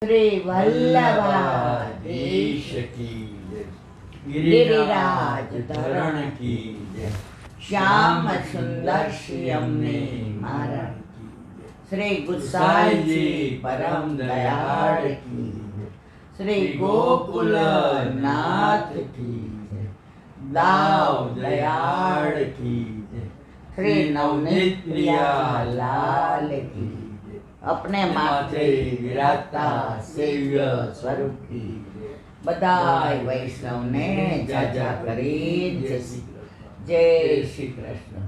श्री वल्लभाधीश की जय। गिरिराज धरण की जय। श्याम सुंदर श्याम ने महाराज की जय। श्री गुसाई जी परम दयाळ की श्री गोकुल नाथ की दाव दयाळ की जय। श्री नवनीत प्रिया लाल की अपने माथे विराजता सेव्य स्वरूप की बधाई वैष्णव ने जाजा કરી જય શ્રી કૃષ્ણ।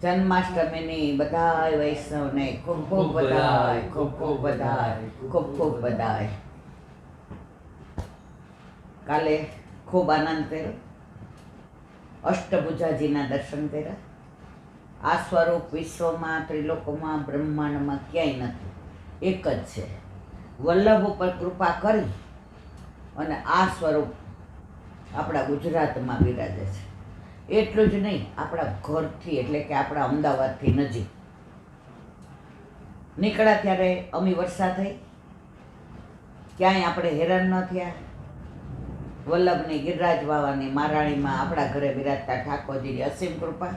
જન્માષ્ટમીની બધાય વૈષ્ણવને ખૂબ ખૂબ બધાય, ખૂબ ખૂબ બધાય, ખૂબ ખૂબ બધાય। કાલે ખૂબ આનંદ કર્યો, અષ્ટભુજાજીના દર્શન કર્યા। આ સ્વરૂપ વિશ્વમાં, ત્રિલોકમાં, બ્રહ્માંડમાં ક્યાંય નથી, એક જ છે। વલ્લભ ઉપર કૃપા કરી અને આ સ્વરૂપ આપણા ગુજરાતમાં બિરાજે છે। એટલું જ નહીં, આપણા ઘરથી એટલે કે આપણા અમદાવાદથી નજીક નીકળ્યા ત્યારે અમી વર્ષા થઈ, ક્યાંય આપણે હેરાન ન થયા। વલ્લભની ગિરિરાજ બાવાની મહારાણીમાં આપણા ઘરે બિરાજતા ઠાકોરજીની અસીમ કૃપા।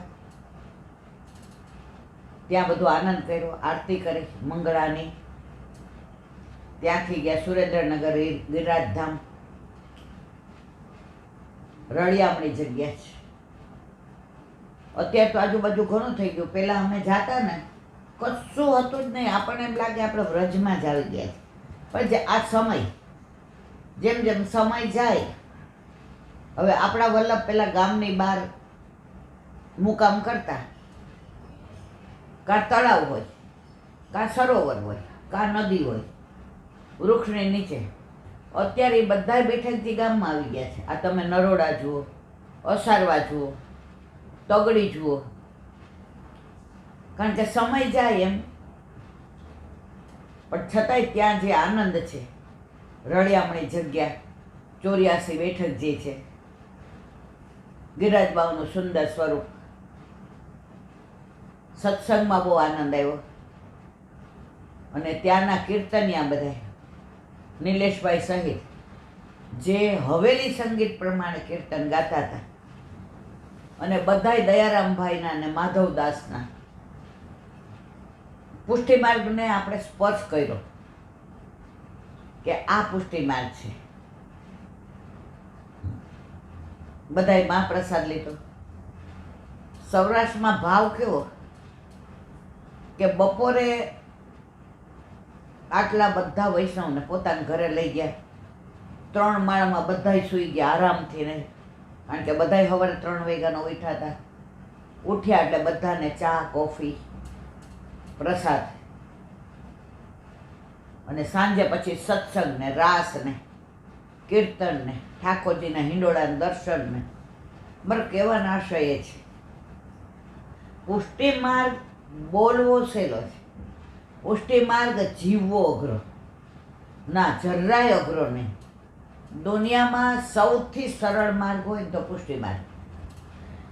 ત્યાં બધો આનંદ કર્યો, આરતી કરી મંગળાની। ત્યાંથી ગયા સુરેન્દ્રનગર ગિરિરાજધામ, રળિયામણી જગ્યા છે। અત્યારે તો આજુબાજુ ઘણું થઈ ગયું, પહેલાં અમે જાતા ને કશું હતું જ નહીં, આપણને એમ લાગે આપણે વ્રજમાં જ આવી ગયા છે। પણ જે આ સમય, જેમ જેમ સમય જાય, હવે આપણા વલ્લભ પહેલાં ગામની બહાર મુકામ કરતા, કાં તળાવ હોય, કાં સરોવર હોય, કાં નદી હોય, વૃક્ષની નીચે। અત્યારે એ બધાય બેઠકથી ગામમાં આવી ગયા છે। આ તમે નરોડા જુઓ, અસારવા જુઓ, તગડી જુઓ, કારણ કે સમય જાય એમ, પણ છતાંય ત્યાં જે આનંદ છે, રળિયામણી જગ્યા, 84 બેઠક જે છે, ગિરિરાજ બાવાનું સુંદર સ્વરૂપ, સત્સંગમાં બહુ આનંદ આવ્યો। અને ત્યાંના કીર્તનિયા બધા નિલેશભાઈ સહિત જે હવેલી સંગીત પ્રમાણે કીર્તન ગાતા હતા, અને બધાય દયારામભાઈના અને માધવદાસના પુષ્ટિમાર્ગને આપણે સ્પર્શ કર્યો કે આ પુષ્ટિમાર્ગ છે। બધાય મહાપ્રસાદ લીધો। સૌરાષ્ટ્રમાં ભાવ કેવો કે બપોરે આટલા બધા વૈષ્ણવને પોતાના ઘરે લઈ ગયા, 3 માળમાં બધાય સૂઈ ગયા આરામથી ને, કારણ કે બધાય સવારે 3 વાગ્યાનો ઉઠ્યા હતા। ઉઠ્યા એટલે બધાને ચા, કોફી, પ્રસાદ, અને સાંજે પછી સત્સંગ ને, રાસ ને, કીર્તન ને, ઠાકોરજીના હિંડોળાના દર્શન ને। મારો કહેવાનો આશય એ છે, પુષ્ટિ માર્ગ બોલવો સહેલો છે, પુષ્ટિ માર્ગ જીવવો અઘરો ના, જરાય અઘરો નહીં। દુનિયામાં સૌથી સરળ માર્ગ હોય તો પુષ્ટિ માર્ગ,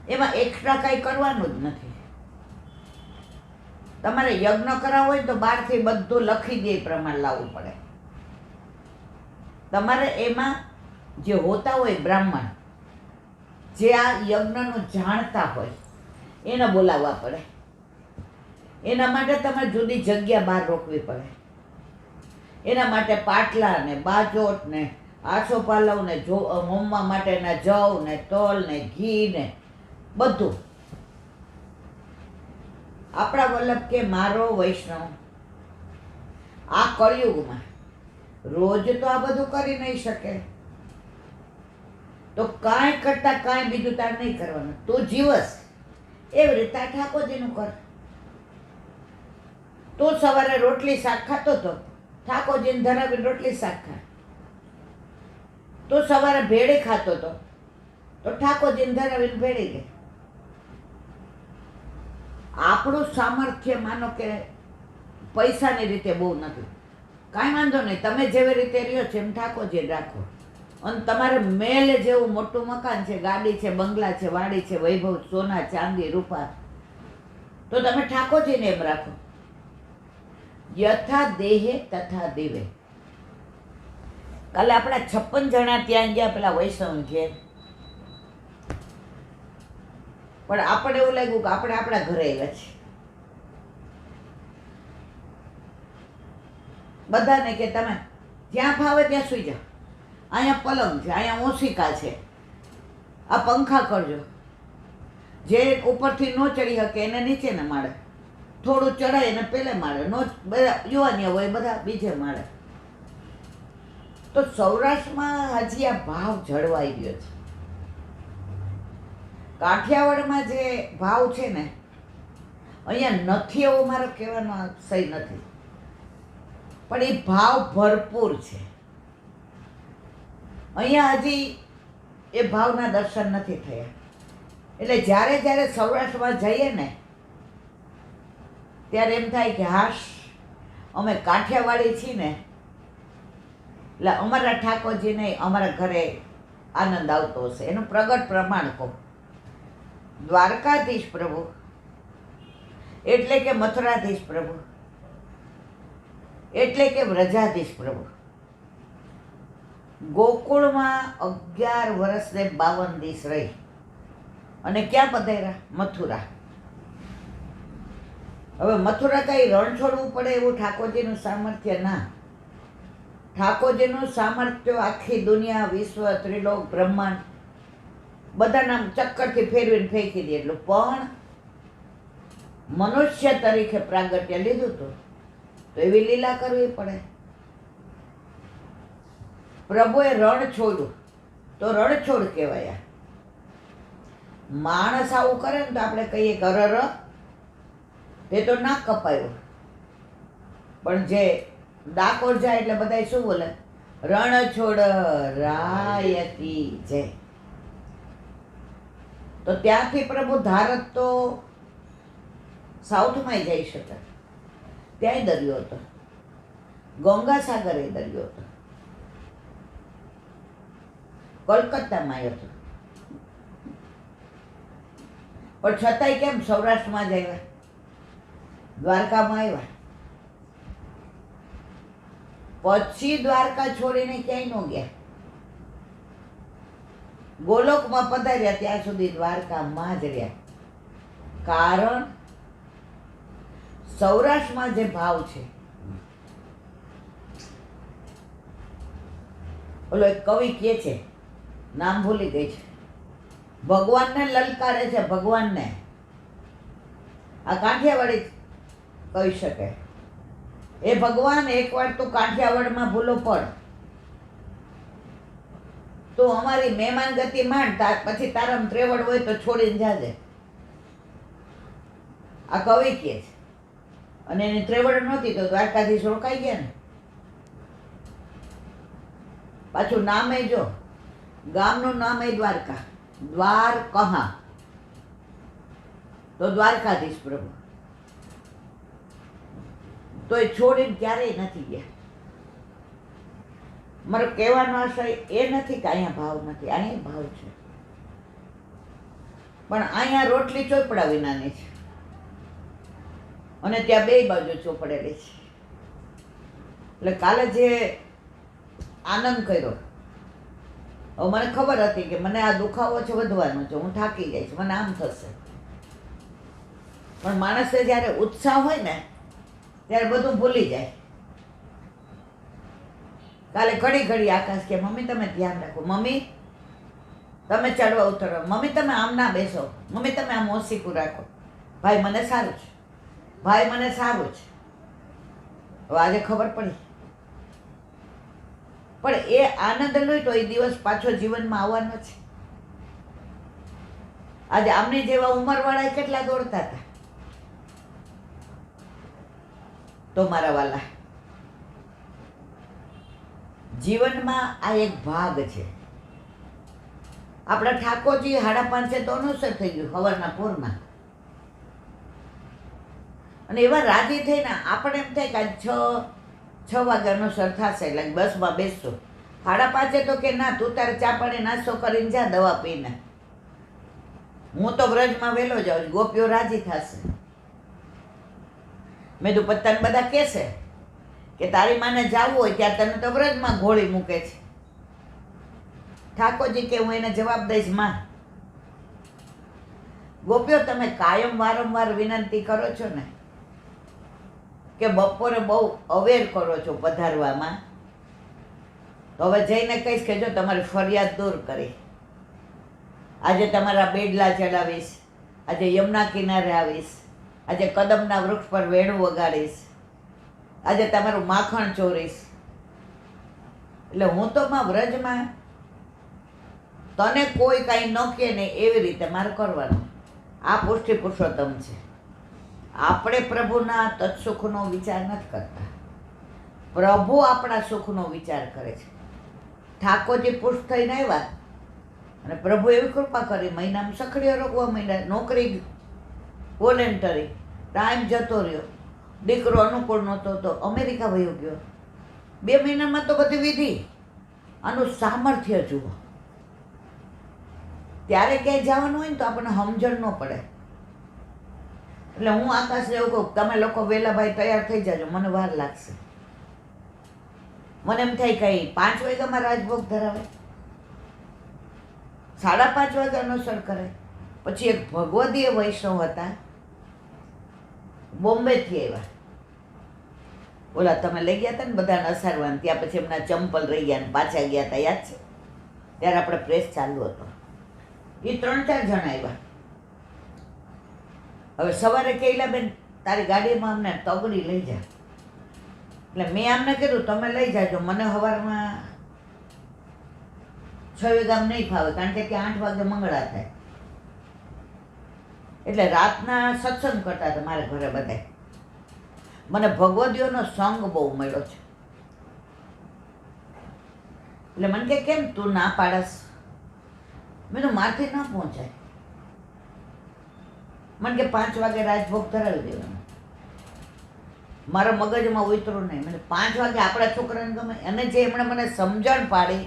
એમાં એક્સ્ટ્રા કાંઈ કરવાનું જ નથી। તમારે યજ્ઞ કરાવવો હોય તો બહારથી બધું લખી દે એ પ્રમાણે લાવવું પડે। તમારે એમાં જે હોતા હોય બ્રાહ્મણ, જે આ યજ્ઞનું જાણતા હોય, એને બોલાવવા પડે। એના માટે તમારે જુદી જગ્યા બહાર રોકવી પડે। એના માટે પાટલા ને, બાજોટ ને, આસોપાલવ ને, હોમવા માટેના જવ ને, તલ ને, ઘી ને, બધું। આપણા વલ્લભ કે મારો વૈષ્ણવ આ કળિયુગમાં રોજ તો આ બધું કરી નહીં શકે, તો કાંઈ કરતા કાંઈ બીજું તાર નહીં કરવાનું। તું જીવસ એવી રીતે આ ઠાકોરજીનું કર। તું સવારે રોટલી શાક ખાતો હતો, ઠાકોરજીને ધરાવીને રોટલી શાક ખા। તું સવારે ભેળી ખાતો હતો, તો ઠાકોરજીને ધરાવીને ભેળી ગઈ। આપણું સામર્થ્ય માનો કે પૈસાની રીતે બહુ નથી, કાંઈ વાંધો નહીં, તમે જેવી રીતે રહ્યો છો એમ ઠાકોરજી રાખો। અને તમારે મેલ જેવું મોટું મકાન છે, ગાડી છે, બંગલા છે, વાડી છે, વૈભવ, સોના, ચાંદી, રૂપા, તો તમે ઠાકોરજીને એમ રાખો। યથા દેહે તથા દેવે। કાલે આપણા 56 જણા ત્યાં ગયા પેલા વૈષ્ણવ ઘેર, પણ આપણે એવું લાગ્યું કે આપણે આપણા ઘરે આવ્યા છીએ. બધાને કે તમે જ્યાં ફાવે ત્યાં સુઈ જાઓ, અહીંયા પલંગ છે, અહીંયા ઓશિકા છે, આ પંખા કરજો. જે ઉપરથી ન ચડી શકે એને નીચે ને માળે, થોડું ચડાય એને પેલે માળે, નો બધા યુવાનીઓ હોય બધા બીજે માળે. તો સૌરાષ્ટ્રમાં હજી આ ભાવ જળવાઈ ગયો છે. કાઠિયાવાડમાં જે ભાવ છે ને અહીંયા નથી, એવો મારો કહેવાનો સહી નથી, પણ એ ભાવ ભરપૂર છે. અહીંયા હજી એ ભાવના દર્શન નથી થયા. એટલે જ્યારે જ્યારે સૌરાષ્ટ્રમાં જઈએ ને ત્યારે એમ થાય કે હાશ, અમે કાઠિયાવાડી છીએ ને એટલે અમારા ઠાકોરજીને અમારા ઘરે આનંદ આવતો હશે. એનું પ્રગટ પ્રમાણ કહું, દ્વારકાધીશ પ્રભુ એટલે કે મથુરાધીશ પ્રભુ એટલે કે વ્રજાધીશ પ્રભુ ગોકુળમાં 11 વર્ષ ને 52 દિવસ રહી અને ક્યાં પધાર્યા? મથુરા. હવે મથુરા કઈ રણ છોડવું પડે એવું ઠાકોરજીનું સામર્થ્ય ના. ઠાકોરજીનું સામર્થ્ય આખી દુનિયા, વિશ્વ, ત્રિલોક, બ્રહ્માંડ બધાના ચક્કરથી ફેરવીને ફેંકી દે એટલું. પણ મનુષ્ય તરીકે પ્રાગટ્ય લીધું હતું તો એવી લીલા કરવી પડે. પ્રભુએ રણ છોડ્યું તો રણછોડ કહેવાય. માણસ આવું કરે ને તો આપણે કહીએ કે અરર તે તો ના કપાયું. પણ જે ડાકોર જાય એટલે બધા શું બોલે? રણછોડ રાયતી જય. તો ત્યાંથી પ્રભુ ધારત તો સાઉથમાં જઈ શકે, ત્યાંય દરિયો હતો, ગંગાસાગર એ દરિયો હતો, કલકત્તામાં હતો. પણ છતાંય કેમ સૌરાષ્ટ્રમાં જ આવ્યા, દ્વારકામાં આવ્યા. પછી દ્વારકા છોડીને ક્યાંય ન ગયા. ગોલોકમાં પધાર્યા ત્યાં સુધી દ્વારકામાં જ રહ્યા. કારણ સૌરાષ્ટ્રમાં જે ભાવ છે, ઓલો એક કવિ કહે છે, નામ ભૂલી ગઈ છે, ભગવાનને લલકારે છે, ભગવાનને. આ કાઠિયાવાડી કહી શકે, એ ભગવાન એકવાર તું કાઠિયાવાડમાં ભૂલો પડ, તો અમારી મહેમાન ગતિ માંડ, પછી તારામ ત્રેવડ હોય તો છોડીને જાજે. આ કવિ કહે છે. અને એની ત્રેવડ નહોતી તો દ્વારકાધીશ રોકાઈ ગયા ને. પાછું નામે જો, ગામનું નામ એ દ્વારકા, દ્વાર કહા તો દ્વારકાધીશ પ્રભુ. તો એ છોડીને ક્યારેય નથી ગયા. મારો કહેવાનો આશય એ નથી કે અહીંયા ભાવ નથી, અહીંયા ભાવ છે. પણ અહીંયા રોટલી ચોપડા વિનાની છે અને ત્યાં બે બાજુ ચોપડેલી છે. એટલે કાલે જે આનંદ કર્યો, હવે મને ખબર હતી કે મને આ દુખાવો છે, વધવાનો છે, હું થાકી જઈશ, મને આમ થશે. પણ માણસે જ્યારે ઉત્સાહ હોય ને ત્યારે બધું ભૂલી જાય. કાલે ઘડી ઘડી આકાશ કે મમ્મી તમે ધ્યાન રાખો, મમ્મી તમે ચડવા ઉતરવા, મમ્મી તમે આમ ના બેસો, મમ્મી તમે આમ ઓસીકું રાખો. ભાઈ મને સારું છે, ભાઈ મને સારું છે. હવે આજે ખબર પડી. પણ એ આનંદ લૂંટ્યો એ દિવસ પાછો જીવનમાં આવવાનો છે. આજે આમની જેવા ઉંમરવાળા કેટલા દોડતા હતા. તો મારા વાલા, જીવનમાં આ એક ભાગ છે. આપણા ઠાકોરજી 5:30 તો અનુસર થઈ ગયું સવારના પોરમાં. અને એવા રાજી થઈને આપણે એમ થાય કે આજ 6 વાગે અનુસર થશે, એટલે બસમાં બેસશું. 5:30 તો કે ના, તું તારે ચા પાણી નાસ્તો કરીને જા, દવા પીને. હું તો વ્રજમાં વહેલો જાઉં છું, ગોપીઓ રાજી થશે. મેં તો પત્તાને બધા કહેશે કે તારી માને જાવું હોય ત્યાં તને તો વ્રજમાં ઘોળી મૂકે છે. ઠાકોરજી કે હું એને જવાબ દઈશ, માં ગોપીઓ તમે કાયમ વારંવાર વિનંતી કરો છો ને કે બપોરે બહુ અવેર કરો છો પધારવામાં, તો હવે જઈને કહીશ કે જો તમારી ફરિયાદ દૂર કરી, આજે તમારા બેડલા ચડાવીશ, આજે યમુના કિનારે આવીશ, આજે કદમના વૃક્ષ પર વેણું વગાડીશ, આજે તમારું માખણ ચોરીશ. એટલે હું તો માં વ્રજમાં તને કોઈ કાંઈ ન કહે ને એવી રીતે મારે કરવાનું. આ પુષ્ટિ પુરુષોત્તમ છે. આપણે પ્રભુના તત્સુખનો વિચાર નથી કરતા, પ્રભુ આપણા સુખનો વિચાર કરે છે. ઠાકોરજી પુષ્ટ થઈને આવ્યા અને પ્રભુ એવી કૃપા કરી, મહિનામાં સખડીઓ રોકવા માંડ્યા, નોકરી વોલેન્ટરી, ટાઈમ જતો રહ્યો, દીકરો અનુકૂળ નહોતો તો અમેરિકા વયો ગયો. 2 મહિનામાં તો બધી વિધિ. આનું સામર્થ્ય જુઓ. ત્યારે ક્યાંય જવાનું હોય ને તો આપણને સમજણ ન પડે. એટલે હું આકાશને એવું કહું, તમે લોકો વહેલા ભાઈ તૈયાર થઈ જાજો, મને વાર લાગશે. મને એમ થાય કંઈ 5 વાગ્યામાં રાજભોગ ધરાવે, 5:30 વાગે અનુસર કરે. પછી એક ભગવદીય વૈષ્ણવ હતા, બોમ્બેથી આવ્યા. ઓલા તમે લઈ ગયા હતા ને બધાને અસારવાન, ત્યાં પછી એમના ચંપલ રહી ગયા ને પાછા ગયા હતા, યાદ છે? ત્યારે આપણે પ્રેસ ચાલુ હતો. એ 3-4 જણા આવ્યા. હવે સવારે કહેલા બેન તારી ગાડીમાં અમને તગડી લઈ જા. એટલે મેં આમને કીધું તમે લઈ જાજો, મને સવારમાં 6 વાગ્યા નહીં ફાવે, કારણ કે ત્યાં 8 વાગે મંગળા થાય. એટલે રાતના સત્સંગ કરતા હતા મારા ઘરે બધા. મને ભગવદીઓનો સંગ બહુ મળ્યો છે. એટલે મને કે કેમ તું ના પાડસ? મેં તો મારથી ન પહોંચાય. મને કે 5 વાગે રાજભોગ ધરાવી દેવાનો. મારા મગજમાં ઉતરું નહીં. મને 5 વાગે આપણા છોકરાને ગમે. અને જે એમણે મને સમજણ પાડી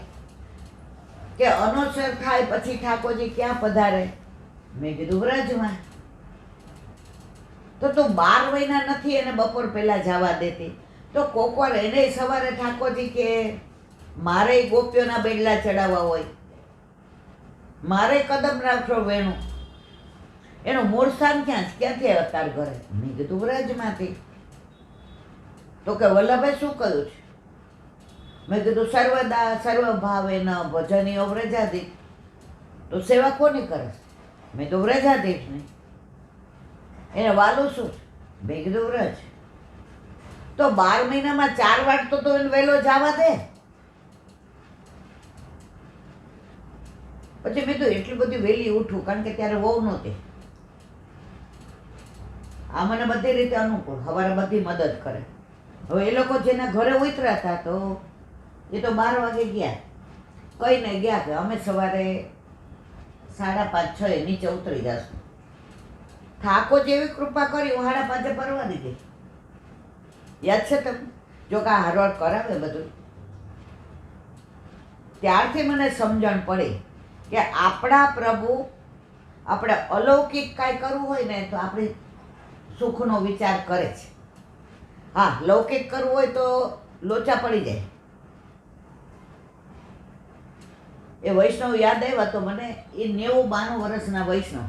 કે અનુસર થાય પછી ઠાકોરજી ક્યાં પધારે, મેં કીધું વ્રજમાં. તો તું 12 મહિના નથી એને બપોર પહેલાં જવા દેતી, તો કોક વાર એને સવારે ઠાકોરજી કે મારે ગોપીઓના બેડલા ચડાવવા હોય, મારે કદમ રાખો વેણું, એનું મૂળ સ્થાન ક્યાંથી આવ્યા તાર ઘરે? મેં કીધું વ્રજમાંથી. તો કે વલ્લભે શું કહ્યું છે? મેં કીધું સર્વદા સર્વભાવે ન ભજનીય વ્રજાધીશ. તો સેવા કોની કરે? મેં તો વ્રજાધીશ નહીં. એને વાલું શું? મેં કીધું વ્રજ. તો 12 મહિનામાં 4 વાર તો એને વહેલો જવા દે. પછી મેં તો એટલી બધી વહેલી ઉઠું, કારણ કે ત્યારે વહુ નહોતી. આ મને બધી રીતે અનુકૂળ, સવારે બધી મદદ કરે. હવે એ લોકો જેના ઘરે ઉતર્યા હતા તો એ તો 12 વાગે ગયા, કહીને ગયા કે અમે સવારે 5:30-6 નીચે ઉતરી જશું. ઠાકોર જેવી કૃપા કરી, હું 5:30 પરવા દીધી. યાદ છે તમને? જો કે આ હરવાર કરાવે બધું. ત્યારથી મને સમજણ પડી કે આપણા પ્રભુ, આપણે અલૌકિક કાંઈ કરવું હોય ને તો આપણે સુખનો વિચાર કરે છે. હા, લૌકિક કરવું હોય તો લોચા પડી જાય. એ વૈષ્ણવ યાદ આવ્યા તો મને, એ 90-92 વર્ષના વૈષ્ણવ.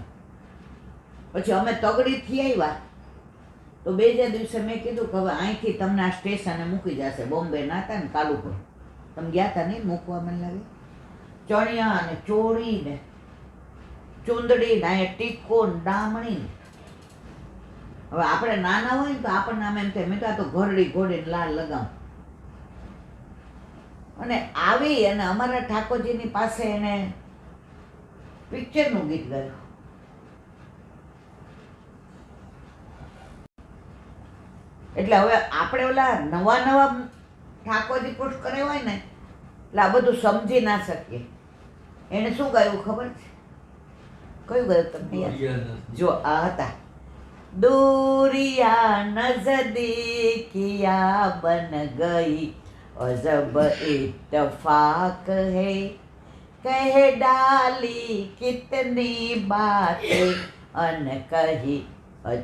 પછી અમે તગડીથી આવ્યા તો 2 દિવસે મેં કીધું કે હવે અહીંથી તમને આ સ્ટેશને મૂકી જશે. બોમ્બે ના હતા ને કાલુપુર, તમે ગયા હતા નહીં મૂકવા? મને લાગે ચણિયા ને ચોળી ને ચૂંદડી ને ટીકો ને ડામણી. હવે આપણે નાના હોય ને તો આપણને આમ એમ થાય મેં તો આ તો ઘરડી ઘોડીને લાલ લગાવું. અને આવી અને અમારા ઠાકોરજીની પાસે એને પિક્ચરનું ગીત ગાયું. એટલે હવે આપણે ઓલા નવા ઠાકોરજી પુષ્ટ કરે હોય ને એટલે આ બધું સમજી ના શકીએ. એને શું ગાયું ખબર છે? કયું ગાયું તમને યાદ? જો આ હતા, दूरिया नजदीकिया बन गई अजब इत्तफाक है कह डाली कितनी बातें अनकही.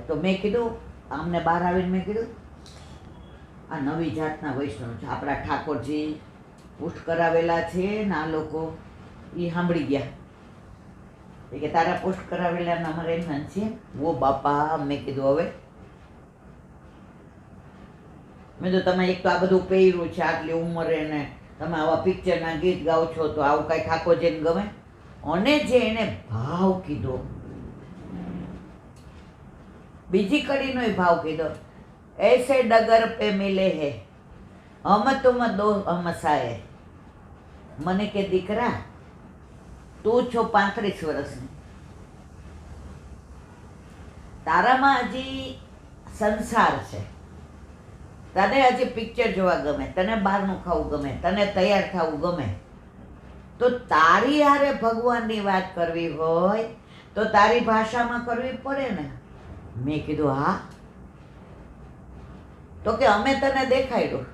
તો મેં કીધું આમને બહાર આવીને મેં કીધું આ નવી જાતના વૈષ્ણવ છે, આપણા ઠાકોરજી પુષ્ટ કરાવેલા છે ને આ લોકો એ સાંભળી ગયા. એ કે તારા પોસ્ટ કરાવેલા અમારે એના છે. ઓ બાપા, મેં કીધું હવે મેં તો તમે એક તો આ બધું પહેર્યું છે આટલી ઉંમરે ને તમે આવા પિક્ચરના ગીત ગાઓ છો તો આવું કાંઈ ઠાકોરજીને ગમે? અને જે એને ભાવ કીધો, બીજી કડીનો ભાવ કીધો, ऐसे डगर पे मिले है हम तुम दो हमसाए. મને કે દીકરા, તું છો 35 વર્ષની, તારામાં હજી સંસાર છે, તને હજી પિક્ચર જોવા ગમે, તને બહારનું ખાવું ગમે, તને તૈયાર થવું ગમે, તો તારી હારે ભગવાનની વાત કરવી હોય તો તારી ભાષામાં કરવી પડે ને. મેં કીધું હા. તો કે અમે તને દેખાડ્યું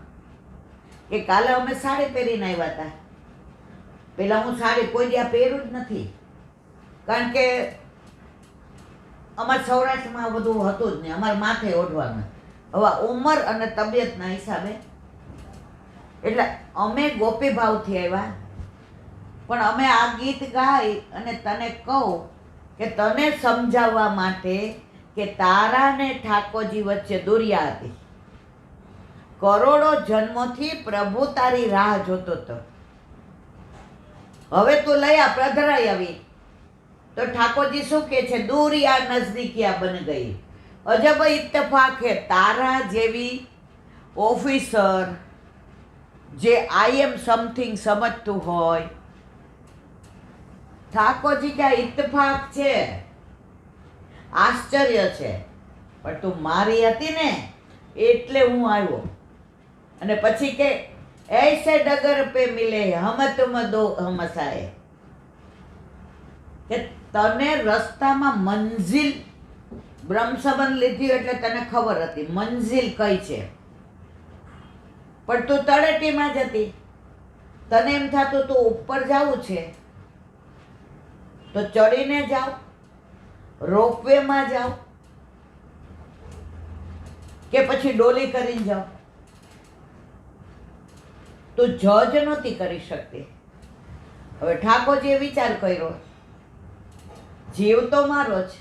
કે કાલે અમે સાડી પહેરીને આવ્યા હતા. પેલા હું સાડી કોઈ દી પહેરું જ નથી, કારણ કે અમારા સૌરાષ્ટ્રમાં બધું હતું જ નહીં, અમારે માથે ઓઢવાનું. હવે ઉંમર અને તબિયતના હિસાબે એટલે અમે ગોપી ભાવથી આવ્યા, પણ અમે આ ગીત ગાઈ અને તને કહું કે તને સમજાવવા માટે કે તારા ને ઠાકોરજી વચ્ચે દુરિયા હતી. કરોડો જન્મોથી પ્રભુ તારી રાહ જોતો હતો. હવે તું લઈ આ પ્રધરાઈ આવી તો ઠાકોરજી શું કહે છે? દુરિયા નજદીકિયા બન ગઈ. અજબ ઇત્તફાક હે, તારા જેવી ઓફિસર જે આઈ એમ સમથિંગ સમજતું હોય, ઠાકોરજી કે આ ઇત્તફાક છે, આશ્ચર્ય છે, પણ તું મારી હતી ને એટલે હું આવ્યો. અને પછી કે ऐसे डगर पे मिले हम तुम दो हमसाए. કે તને રસ્તામાં મંજિલ બ્રહ્મ સંબંધ લીધી એટલે તને ખબર હતી મંજિલ કઈ છે, પણ તું તળેટીમાં જ હતી. તને એમ થતું તું ઉપર જવું છે તો ચડીને જાઓ, રોપવેમાં જાઓ કે પછી ડોલી કરીને જાઓ. તું જજ નહોતી કરી શકતી. હવે ઠાકોરજીએ વિચાર કર્યો, જીવ તો મારો છે,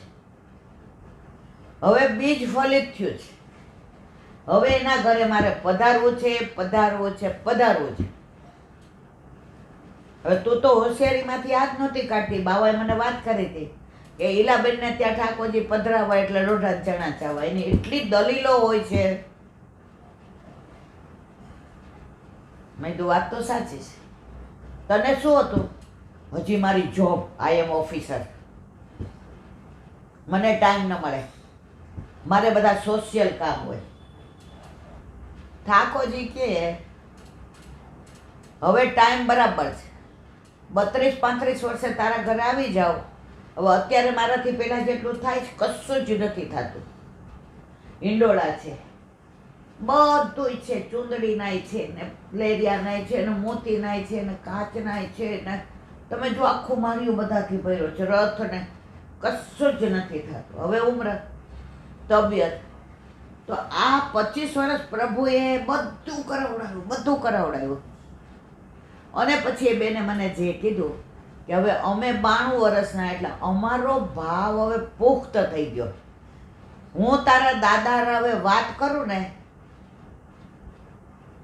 હવે બીજ ફલિત થયું છે, હવે એના ઘરે મારે પધારવું છે, પધારવું છે, પધારવું છે. હવે તું તો હોશિયારીમાંથી હાથ નહોતી કાઢતી. બાવાએ મને વાત કરી હતી કે ઈલાબેનને ત્યાં ઠાકોરજી પધરાવા એટલે રોઢા ચણા ચાવા. એની એટલી દલીલો હોય છે. મેં કીધું વાત તો સાચી છે. તને શું હતું? હજી મારી જોબ, આઈ એમ ઓફિસર, મને ટાઈમ ન મળે, મારે બધા સોશિયલ કામ હોય. ઠાકોરજી કે હવે ટાઈમ બરાબર છે, 32-35 વર્ષે તારા ઘરે આવી જાઓ. હવે અત્યારે મારાથી પહેલાં જેટલું થાય છે કશું જ નથી થતું. ઈંડોળા છે, બધું છે, ચૂંદડી નાય છે ને લેરિયા નાય છે ને મોતી નાય છે ને કાચ નાય છે ને તમે જો આખું માર્યું બધાથી ભર્યો છે, રથ ને કશું જ નથી થતું. હવે ઉંમર, તબિયત, તો આ 25 વર્ષ પ્રભુએ બધું કરાવડાવ્યું. અને પછી એ બેને મને જે કીધું કે હવે અમે 92 વર્ષના, એટલે અમારો ભાવ હવે પુખ્ત થઈ ગયો. હું તારા દાદા હવે વાત કરું ને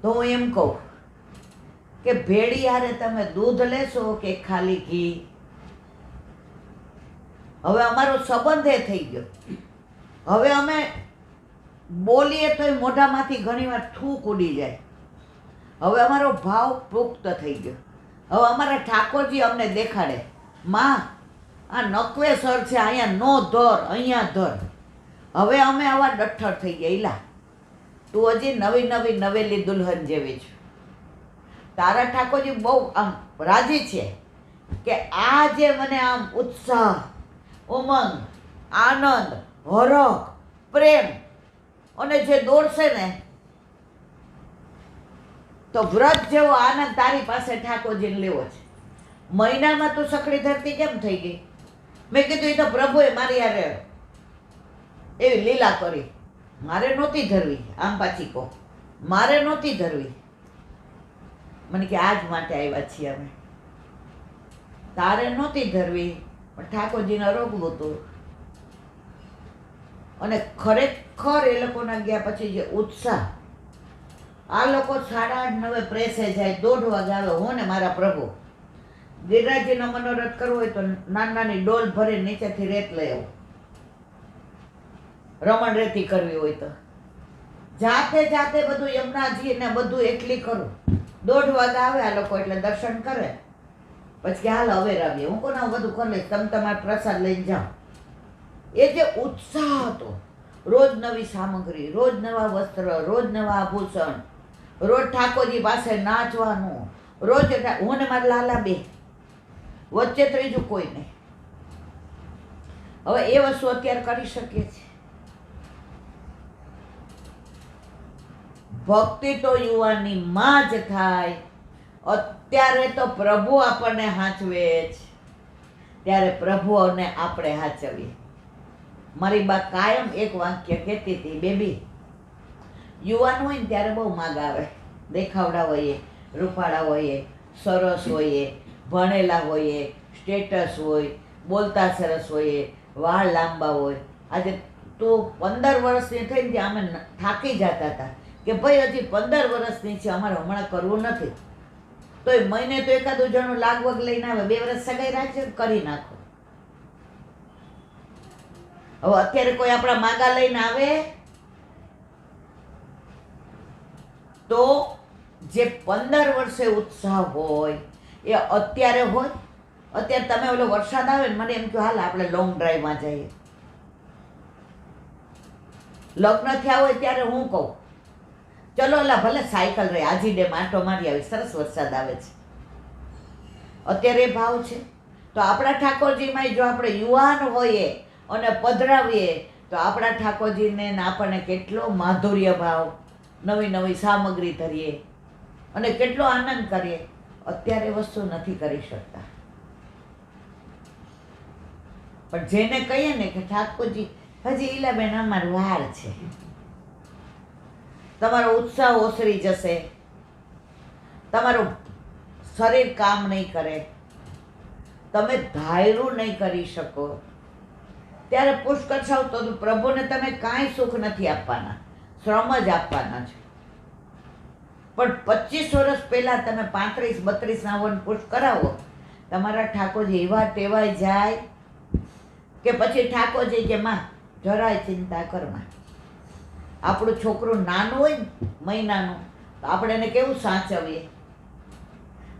તો હું એમ કહું કે ભેળી હારે તમે દૂધ લેશો કે ખાલી ઘી? હવે અમારો સંબંધ એ થઈ ગયો. હવે અમે બોલીએ તો એ મોઢામાંથી ઘણીવાર થૂક ઉડી જાય. હવે અમારો ભાવ પુખ્ત થઈ ગયો. હવે અમારા ઠાકોરજી અમને દેખાડે, માં આ નકવે સર છે, અહીંયા નો ધર, અહીંયા ધર. હવે અમે આવા ડઠ્ઠર થઈ ગયા. ઈલા તું હજી નવી નવેલી દુલ્હન જેવી છે. તારા ઠાકોરજી બહુ આમ રાજી છે કે આ જે મને આમ ઉત્સાહ, ઉમંગ, આનંદ, હરખ, પ્રેમ અને જે દોડશે ને તો વ્રત જેવો આનંદ તારી પાસે ઠાકોરજીને લેવો છે. મહિનામાં તું સખડી ધરતી કેમ થઈ ગઈ? મેં કીધું એ તો પ્રભુએ મારી યારે એવી લીલા કરી, મારે નહોતી ધરવી. આમ પાછી કહો, મારે નહોતી ધરવી. મને કે આજ માટે આવ્યા છીએ અમે. તારે નહોતી ધરવી, પણ ઠાકોરજીને રોકવું હતું. અને ખરેખર એ લોકોના ગયા પછી જે ઉત્સાહ, આ લોકો 8:30-9 પ્રેસે જાય, 1:30 વાગે આવે. હું ને મારા પ્રભુ ગિરિરાજજીનો મનોરથ કરવો હોય તો નાની ડોલ ભરી નીચેથી રેત લઈ આવું, રમણ રેતી કરવી હોય તો જાતે બધું યમુનાજી ને બધું એકલી કરું. 1:30 વાગે આવે આ લોકો, એટલે દર્શન કરે, પછી હાલ હવે આવીએ. હું કોને બધું કરી લઈશ, તમે તમારા પ્રસાદ લઈને જાઓ. એ જે ઉત્સાહ હતો, રોજ નવી સામગ્રી, રોજ નવા વસ્ત્ર, રોજ નવા આભૂષણ, રોજ ઠાકોરજી પાસે નાચવાનું, રોજ હું ને મારા લાલા બે, વચ્ચે ત્રીજું કોઈ નહીં. હવે એ વસ્તુ અત્યારે કરી શકીએ છીએ. ભક્તિ તો યુવાની માં જ થાય. અત્યારે તો પ્રભુ આપણને હાચવે છે, ત્યારે પ્રભુને આપણે હાચવીએ. મારી બા કાયમ એક વાક્ય કહેતી હતી, બેબી યુવાન હોય ને ત્યારે બહુ માગ આવે. દેખાવડા હોઈએ, રૂપાળા હોઈએ, સરસ હોઈએ, ભણેલા હોઈએ, સ્ટેટસ હોય, બોલતા સરસ હોઈએ, વાળ લાંબા હોય. આજે તું 15 વર્ષની થઈ ને અમે થાકી જતા હતા કે ભાઈ હજી 15 વર્ષની છે, અમારે હમણાં કરવું નથી. તો એ મહિને તો એકાદું જણું લાગવગ લઈને આવે, 2 વર્ષ સગાઈ રાખજો, કરી નાખો. હવે અત્યારે કોઈ આપણા માગા લઈને આવે તો જે 15 વર્ષે ઉત્સાહ હોય એ અત્યારે હોય. અત્યારે તમે ઓલો વરસાદ આવે ને મને એમ કહ્યું હાલ આપણે લોંગ ડ્રાઈવમાં જઈએ. લગ્ન થયા હોય ત્યારે હું કહું ચલો ઓલા ભલે સાયકલ રહી, આજી ડેમ આંટો મારી આવી, સરસ વરસાદ આવે છે. અત્યારે એ ભાવ છે. તો આપણા ઠાકોરજીમાં જો આપણે યુવાન હોઈએ અને પધરાવીએ તો આપણા ઠાકોરજીને આપણને કેટલો માધુર્ય ભાવ, નવી સામગ્રી ધરીએ અને કેટલો આનંદ કરીએ. અત્યારે વસ્તુ નથી કરી શકતા. પણ જેને કહીએ ને કે ઠાકોરજી હજી ઈલાબેન અમારું વાર છે, તમારો ઉત્સાહ ઓસરી જશે, તમારું શરીર કામ નહીં કરે, તમે ધાર્યું નહીં કરી શકો, ત્યારે પુષ્કળ છો તો પ્રભુને તમે કાંઈ સુખ નથી આપવાના, શ્રમ જ આપવાના છે. પણ 25 વર્ષ પહેલાં તમે 35-32 હવન પુષ્ટ કરાવો, તમારા ઠાકોરજી એવા ટેવાઈ જાય કે પછી ઠાકોરજી કે માં જરાય ચિંતા કરમાં. આપણું છોકરું નાનું હોય ને મહિનાનું તો આપણે એને કેવું સાચવીએ,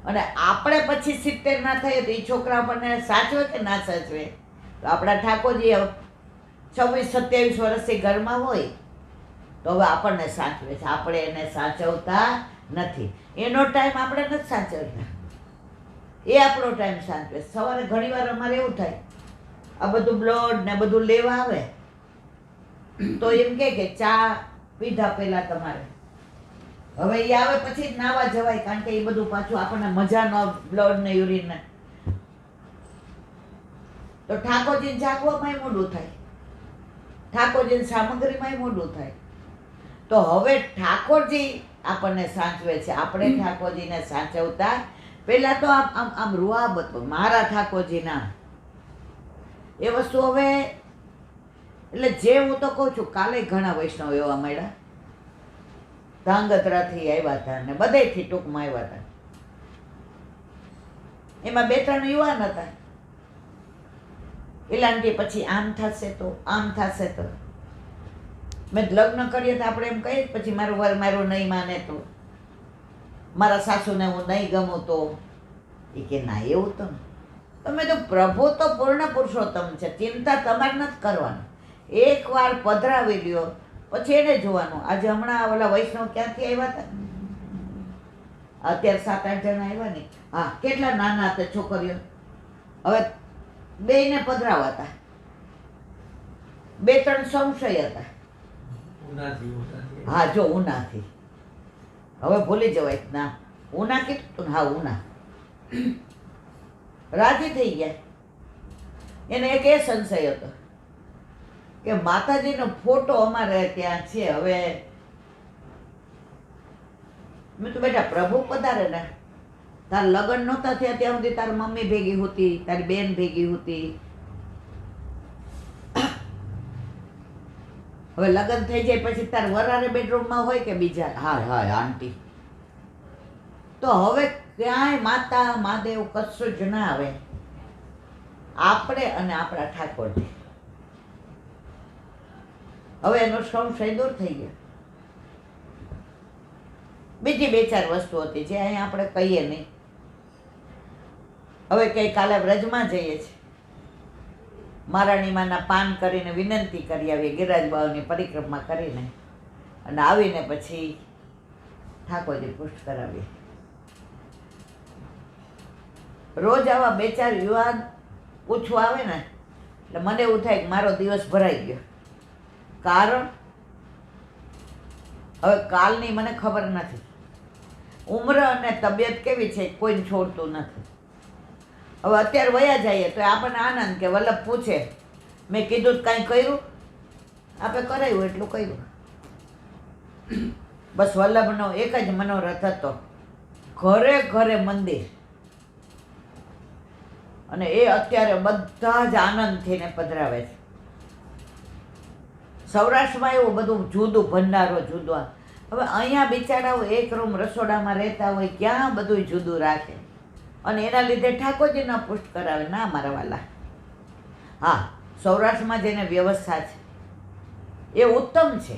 અને આપણે પછી 70 ના થઈએ તો એ છોકરા આપણને સાચવે કે ના સાચવે. તો આપણા ઠાકોરજી 26-27 વર્ષથી ઘરમાં હોય તો હવે આપણને સાચવે છે, આપણે એને સાચવતા નથી. એનો ટાઈમ આપણે નથી સાચવતા, એ આપણો ટાઈમ સાચવે. સવારે ઘણીવાર અમારે એવું થાય, આ બધું બ્લડ ને બધું લેવા આવે તો એમ કે ચા પીધા પહેલા તમારે, હવે એ આવે પછી જ નાવા જવાય, કારણ કે એ બધું પાછું આપણને મજા ન, બ્લડ ને યુરિન ને. તો ઠાકોરજીને જાગવામાં મોડું થાય, ઠાકોરજીની સામગ્રીમાં મોડું થાય. તો હવે ઠાકોરજી આપણને સાચવે છે, આપણે ઠાકોરજીને સાચવતા પહેલા તો આમ રૂઆબ હતું મારા ઠાકોરજીના. એ વસ્તુ હવે એટલે જે હું તો કહું છું, કાલે ઘણા વૈષ્ણવ એવા મળ્યા, ધાંગધ્રાથી આવ્યા હતા ને બધેથી ટૂંકમાં આવ્યા હતા. એમાં 2-3 યુવાન હતા. એલાંટી પછી આમ થશે તો આમ થશે તો મેં લગ્ન કરીએ તો આપણે એમ કહીએ પછી મારું વર મારું નહીં માને તો, મારા સાસુને હું નહીં ગમું તો. એ કે ના એવું તો તમે તો પ્રભુ તો પૂર્ણ પુરુષોત્તમ છે, ચિંતા તમારે નથી કરવાની. એકવાર પધરાવી લ્યો પછી એને જોવાનું. આજે હમણાં ઓલા વૈષ્ણવ ક્યાંથી આવ્યા હતા, અત્યારે 7-8 જણા આવ્યા ને. હા, કેટલા નાના હતા છોકરીઓ. હવે 2ને પધરાવા હતા, 2-3 સંશય હતા. હા જો ઉનાથી, હવે ભૂલી જવાય ના ઉના કીધું, હા ઉના. રાજી થઈ ગયા. એને એક એ સંશય હતો કે માતાજીનો ફોટો અમારે ત્યાં છે. હવે મેં તો બેટા પ્રભુ પધારે ને તાર લગ્ન નહોતા થયા ત્યાં સુધી તારી મમ્મી ભેગી હતી, તારી બેન ભેગી હતી. હવે લગ્ન થઈ જાય પછી તાર વરારે બેડરૂમમાં હોય કે બીજા? હા હા આંટી. તો હવે ક્યાંય માતા મહાદેવ કશું જ ના આવે, આપણે અને આપણા ઠાકોરજી. હવે એનો સંશય દૂર થઈ ગયો. બીજી 2-4 વસ્તુ હતી જે અહીંયા આપણે કહીએ નહીં. હવે કંઈ કાલે વ્રજમાં જઈએ છીએ, મહારાણીમાના પાન કરીને વિનંતી કરી આવીએ, ગિરિરાજબાઓની પરિક્રમા કરીને, અને આવીને પછી ઠાકોરજી પુષ્ટ કરાવીએ. રોજ આવા 2-4 યુવાન પૂછવા આવે ને એટલે મને એવું થાય કે મારો દિવસ ભરાઈ ગયો. કારણ હવે કાલની મને ખબર નથી, ઉંમર અને તબિયત કેવી છે કોઈને છોડતું નથી. હવે અત્યારે વયા જઈએ તો આપણને આનંદ કે વલ્લભ પૂછે મેં કીધું જ કાંઈ કર્યું? આપણે કરાયું એટલું કર્યું. બસ વલ્લભનો એક જ મનોરથ હતો, ઘરે ઘરે મંદિર. અને એ અત્યારે બધા જ આનંદથી ને પધરાવે છે. સૌરાષ્ટ્રમાં એવું બધું જુદું, ભંડારો જુદો. હવે અહીંયા બિચારાઓ એક રૂમ રસોડામાં રહેતા હોય, ક્યાં બધું જુદું રાખે, અને એના લીધે ઠાકોરજી ન પુષ્ટ કરાવે. ના મારા વાલા, હા સૌરાષ્ટ્રમાં જેને વ્યવસ્થા છે એ ઉત્તમ છે,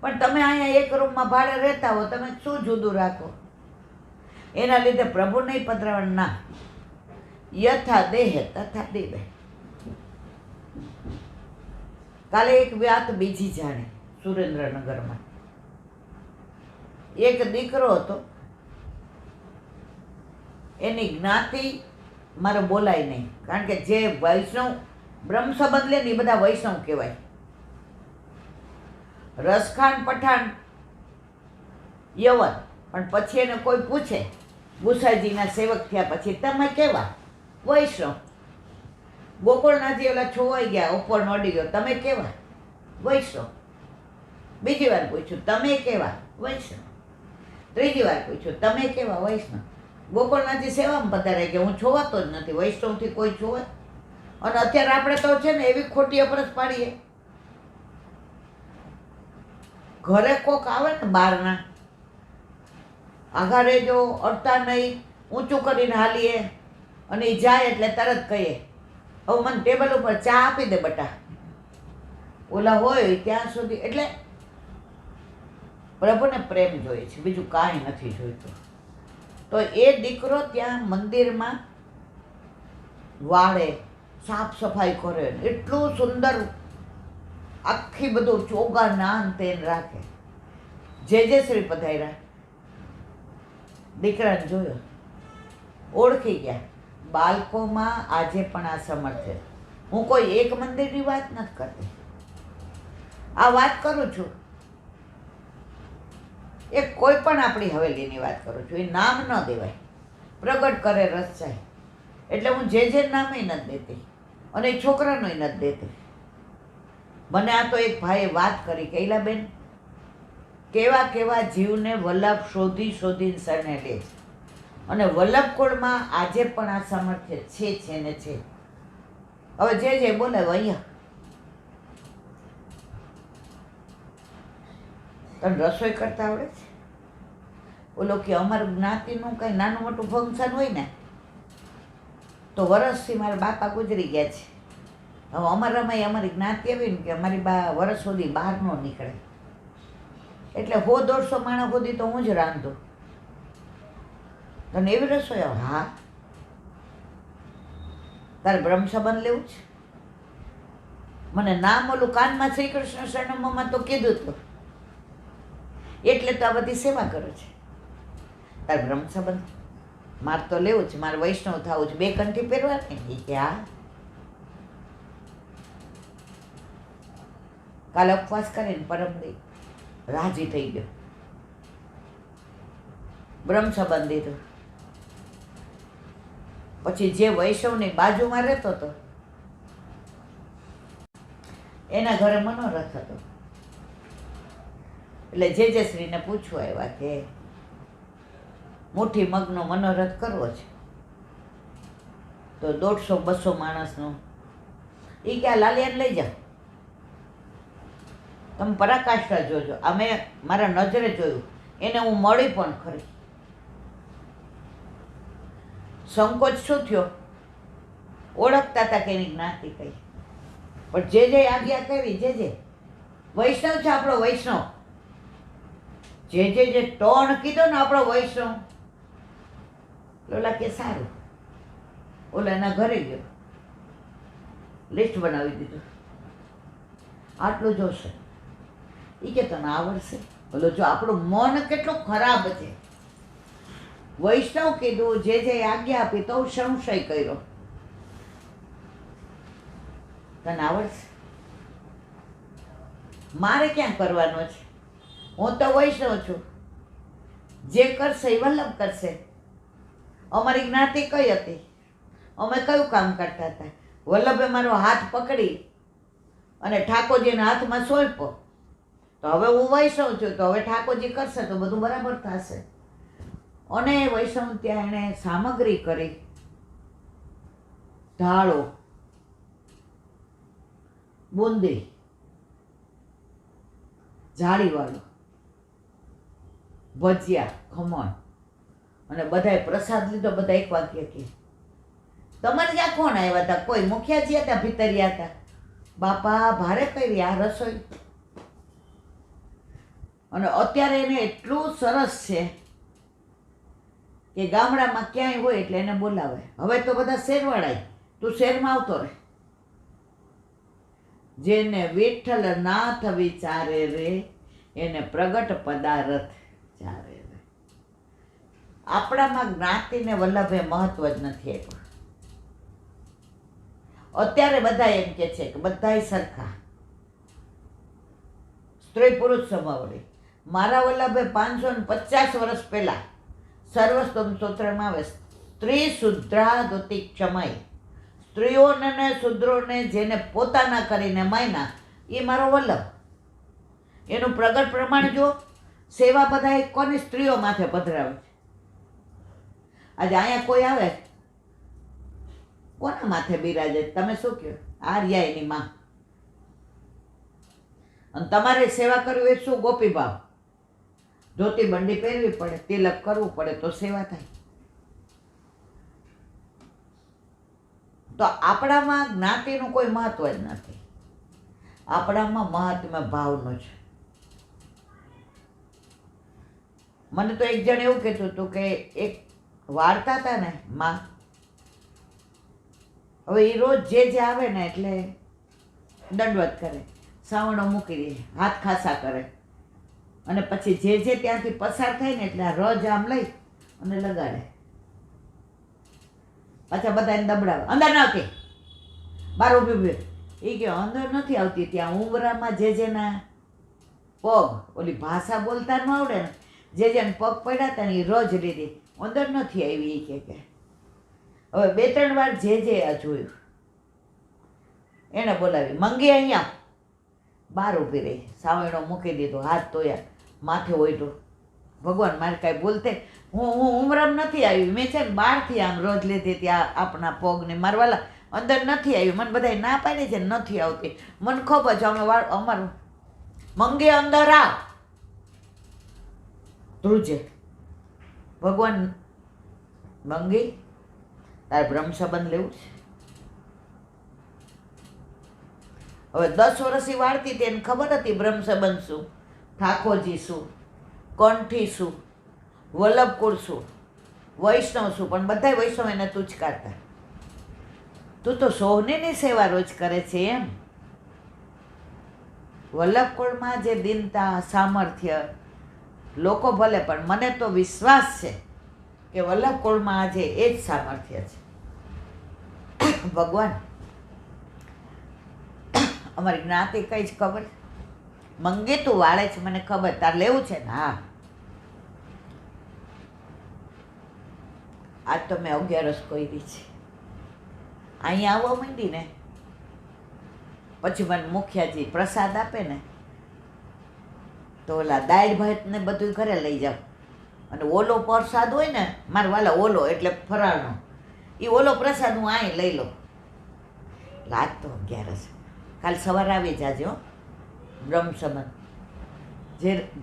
પણ તમે અહીંયા એક રૂમમાં ભાડે રહેતા હો, તમે શું જુદું રાખો? એના લીધે પ્રભુ નહીં પધરાવે. ના, યથા દેહ તથા દેવે. કાલે એક વાત બીજી જાણે. સુરેન્દ્રનગરમાં એક દીકરો હતો, એની જ્ઞાતિ મારે બોલાય નહીં, કારણ કે જે વૈષ્ણવ બ્રહ્મ સંબંધ લે ને એ બધા વૈષ્ણવ કહેવાય. રસખાન પઠાણ યવન, પણ પછી એને કોઈ પૂછે, ગુસાઈજીના સેવક થયા પછી તમે કેવા? વૈષ્ણવ. ગોકુળનાથજી ઓલા છોવાઈ ગયા, ઉપર નડી ગયો, તમે કેવા? વૈષ્ણવ. બીજી વાર પૂછ્યું, તમે કેવા? વૈષ્ણવ. ત્રીજી વાર પૂછ્યું, તમે કેવા? વૈષ્ણવ. ગોકુળનાથજી સેવામાં પધારે કે હું છોવાતો જ નથી, વૈષ્ણવથી કોઈ છોવાય? અને અત્યારે આપણે તો છે ને એવી ખોટી અપરસ પાડીએ, ઘરે કોક આવે ને બહારના, આઘારે જો અડતા નહીં, ઊંચું કરીને હાલીએ, અને એ જાય એટલે તરત કહીએ હવે મને ટેબલ ઉપર ચા આપી દે બટા. ઓલા હોય ત્યાં સુધી. એટલે પ્રભુને પ્રેમ જોઈએ છે, બીજું કાંઈ નથી જોઈતું. તો એ દીકરો ત્યાં મંદિરમાં વાળે, સાફ સફાઈ કરે, એટલું સુંદર આખી બધું ચોગા નાન તેન રાખે. જે શ્રી પધાર્યા, દીકરાને જોયો, ઓળખી ગયા. બાળકોમાં આજે પણ આ સમર્થ છે. હું કોઈ એક મંદિરની વાત નથી કરતી, આ વાત કરું છું એ કોઈ પણ આપણી હવેલીની વાત કરું છું. એ નામ ન દેવાય, પ્રગટ કરે રસ જાય. એટલે હું જે નામે નથી દેતી, અને એ છોકરાનોય નથી દેતી. મને આ તો એક ભાઈએ વાત કરી, કૈલાબેન કેવા કેવા જીવને વલ્લભ શોધી શોધીને શરણે લે છે, અને વલ્લભ કુળમાં આજે પણ આ સામર્થ્ય છે ને છે. હવે જે બોલાવે અહીંયા. તને રસોઈ કરતા આવડે છે? ઓલો કે અમારું જ્ઞાતિનું કંઈ નાનું મોટું ફંક્શન હોય ને, તો વરસથી મારા બાપા ગુજરી ગયા છે. હવે અમારામાં અમારી જ્ઞાતિ આવી ને કે અમારી બા વરસ સુધી બહાર ન નીકળે, એટલે 100-150 માણસ સુધી તો હું જ રાંધું. તને એવી રસોઈ આવે? હા. તારે બ્રહ્મ સંબંધ લેવું છે? મને નામ ઓલું કાનમાં શ્રી કૃષ્ણ શરણમમાં તો કીધું હતું, એટલે તો આ બધી સેવા કરો છે. તારે બ્રહ્મ સંબંધ મારે તો લેવું છે, મારે વૈષ્ણવ થવું છે, 2 કંઠી પહેરવાની. કે હા. કાલે ઉપવાસ કરીને પરમદી રાજી થઈ ગયો, બ્રહ્મ સંબંધ દીધો. પછી જે વૈષ્ણવની બાજુમાં રહેતો હતો એના ઘરે મનોરથ હતો, એટલે જે શ્રીને પૂછવા આવ્યા કે મુઠ્ઠી મગનો મનોરથ કરવો છે તો 150-200 માણસનો એ કે આ લાલિયાને લઈ જાઓ. તમે પરાકાષ્ઠા જોજો. અમે મારા નજરે જોયું, એને હું મળી પણ ખરી. સંકોચ શું થયો? ઓળખતા હતા કે એની જ્ઞાતિ કઈ, પણ જે આજ્ઞા કરી, જે વૈષ્ણવ છે આપણો વૈષ્ણવ, જે ટોણ કીધો ને આપણો વૈષ્ણવ, ઓલા કે સારું. ઓલા એના ઘરે ગયો, લિસ્ટ બનાવી દીધું, આટલું જોશે. એ કે તને આવડશે? બોલો, જો આપણું મન કેટલું ખરાબ છે. વૈષ્ણવ કીધું, જે આજ્ઞા આપી તો સંશય કર્યો, તને આવડશે? મારે ક્યાં કરવાનો છે? હું તો વૈષ્ણવ છું. જે કરશે એ વલ્લભ કરશે. અમારી જ્ઞાતિ કઈ હતી? અમે કયું કામ કરતા હતા? વલ્લભે મારો હાથ પકડી અને ઠાકોરજીના હાથમાં સોંપ્યો. તો હવે હું વૈષ્ણવ છું, તો હવે ઠાકોરજી કરશે તો બધું બરાબર થશે. અને વૈષ્ણવ ત્યાં એણે સામગ્રી કરી, ઢાળો, બુંદી, જાળીવાળું, ભજીયા, ખમણ, અને બધાએ પ્રસાદ લીધો. બધા એક વાક્ય કે તમારે ત્યાં કોણ આવ્યા હતા? કોઈ મુખિયાજી હતા, ભીતરિયા હતા? બાપા ભારે કરી આ રસોઈ. અને અત્યારે એને એટલું સરસ છે કે ગામડામાં ક્યાંય હોય એટલે એને બોલાવે. હવે તો બધા શેરવાળાય, તું શહેરમાં આવતો રહે. જેને વિઠ્ઠલ નાથ વિચારે રે, એને પ્રગટ પદાર્થ ચારે રે. આપણામાં જ્ઞાતિને વલ્લભે મહત્વ જ નથી આપ્યું. અત્યારે બધા એમ કે છે કે બધાય સરખા, સ્ત્રી પુરુષ સમાવડી. મારા વલ્લભે 550 વર્ષ પહેલા સર્વસ્તમ સૂત્રમાં આવે, સ્ત્રી શુદ્રા દુતિ ક્ષમય. સ્ત્રીઓને ને શુદ્રોને જેને પોતાના કરીને માયના, એ મારો વલ્લભ. એનું પ્રગટ પ્રમાણ જો. સેવા બધા કોની? સ્ત્રીઓ માથે પધરાવે છે. આજે અહીંયા કોઈ આવે, કોના માથે બિરાજે? તમે શું કહો? આર્યા એની માં. અને તમારે સેવા કરવી હોય શું? ગોપી ભાવ, ધોતી બંડી પહેરવી પડે, તિલક કરવું પડે તો સેવા થાય. તો આપણામાં જ્ઞાતિનું કોઈ મહત્વ જ નથી. આપણામાં મહાત્મ્ય ભાવનું છે. મને તો એક જણ એવું કહેતું હતું કે એક વાર્તા હતા ને માં, હવે એ રોજ જે આવે ને એટલે દંડવત કરે, સાવણો મૂકી દે, હાથ ખાસા કરે, અને પછી જે ત્યાંથી પસાર થાય ને એટલે આ રજ આમ લઈ અને લગાડે. પાછા બધાને દબડાવે, અંદર ના આવતી, બાર ઊભી ઊભી. એ કે અંદર નથી આવતી. ત્યાં ઉંબરામાં જેના પગ, ઓલી ભાષા બોલતા ન આવડે ને, જેને પગ પડ્યા હતા ને એ રજ લીધી, અંદર નથી આવી. એ કે હવે 2-3 વાર જે આ જોયું, એને બોલાવી, મંગી અહીંયા બહાર ઊભી રહી, સાવયણો મૂકી દીધો, હાથ ધોયા, માથે ઓઢ્યું. ભગવાન મારે કાંઈ બોલતે, હું ઉમરામ નથી આવી, મેં છે ને બહારથી આમ રોજ લીધી ત્યાં આપણા પગને મારવાલા, અંદર નથી આવી. મને બધાય ના પાડી છે, નથી આવતી. મને ખબર છે અમે અમારું મંગે અંદર આ ધ્રુજે. ભગવાન, મંગી તારે બ્રહ્મ સંબંધ લેવું છે? હવે 10 વર્ષથી વાળતી હતી, એને ખબર હતી બ્રહ્મ સંબંધ શું, ઠાકોરજી શું, કંઠી શું, વલ્લભકુળ શું, વૈષ્ણવ શું. પણ બધા વૈષ્ણવ એને તુચકારતા. તું તો સોહનીની સેવા રોજ કરે છે એમ. વલ્લભકુળમાં જે દીનતા, સામર્થ્ય, લોકો ભલે, પણ મને તો વિશ્વાસ છે કે વલ્લભકુળમાં આજે એ જ સામર્થ્ય છે. ભગવાન, અમારી જ્ઞાતિ કઈ જ ખબર? મંગે તું વાળે છે, મને ખબર. તાર લેવું છે ને? હા. આજ તો મેં 11 કરી છે. અહીંયા આવવા માંડી ને પછી મને મુખિયાજી પ્રસાદ આપે ને તો ઓલા દાળ ભાત ને બધું ઘરે લઈ જાઉં. અને ઓલો પ્રસાદ હોય ને મારા વાલા ઓલો એટલે ફરાળનો એ ઓલો પ્રસાદ હું અહીં લઈ લઉં. આજ તો 11 કાલ સવારે આવી જાજો બ્રહ્મ સંબંધ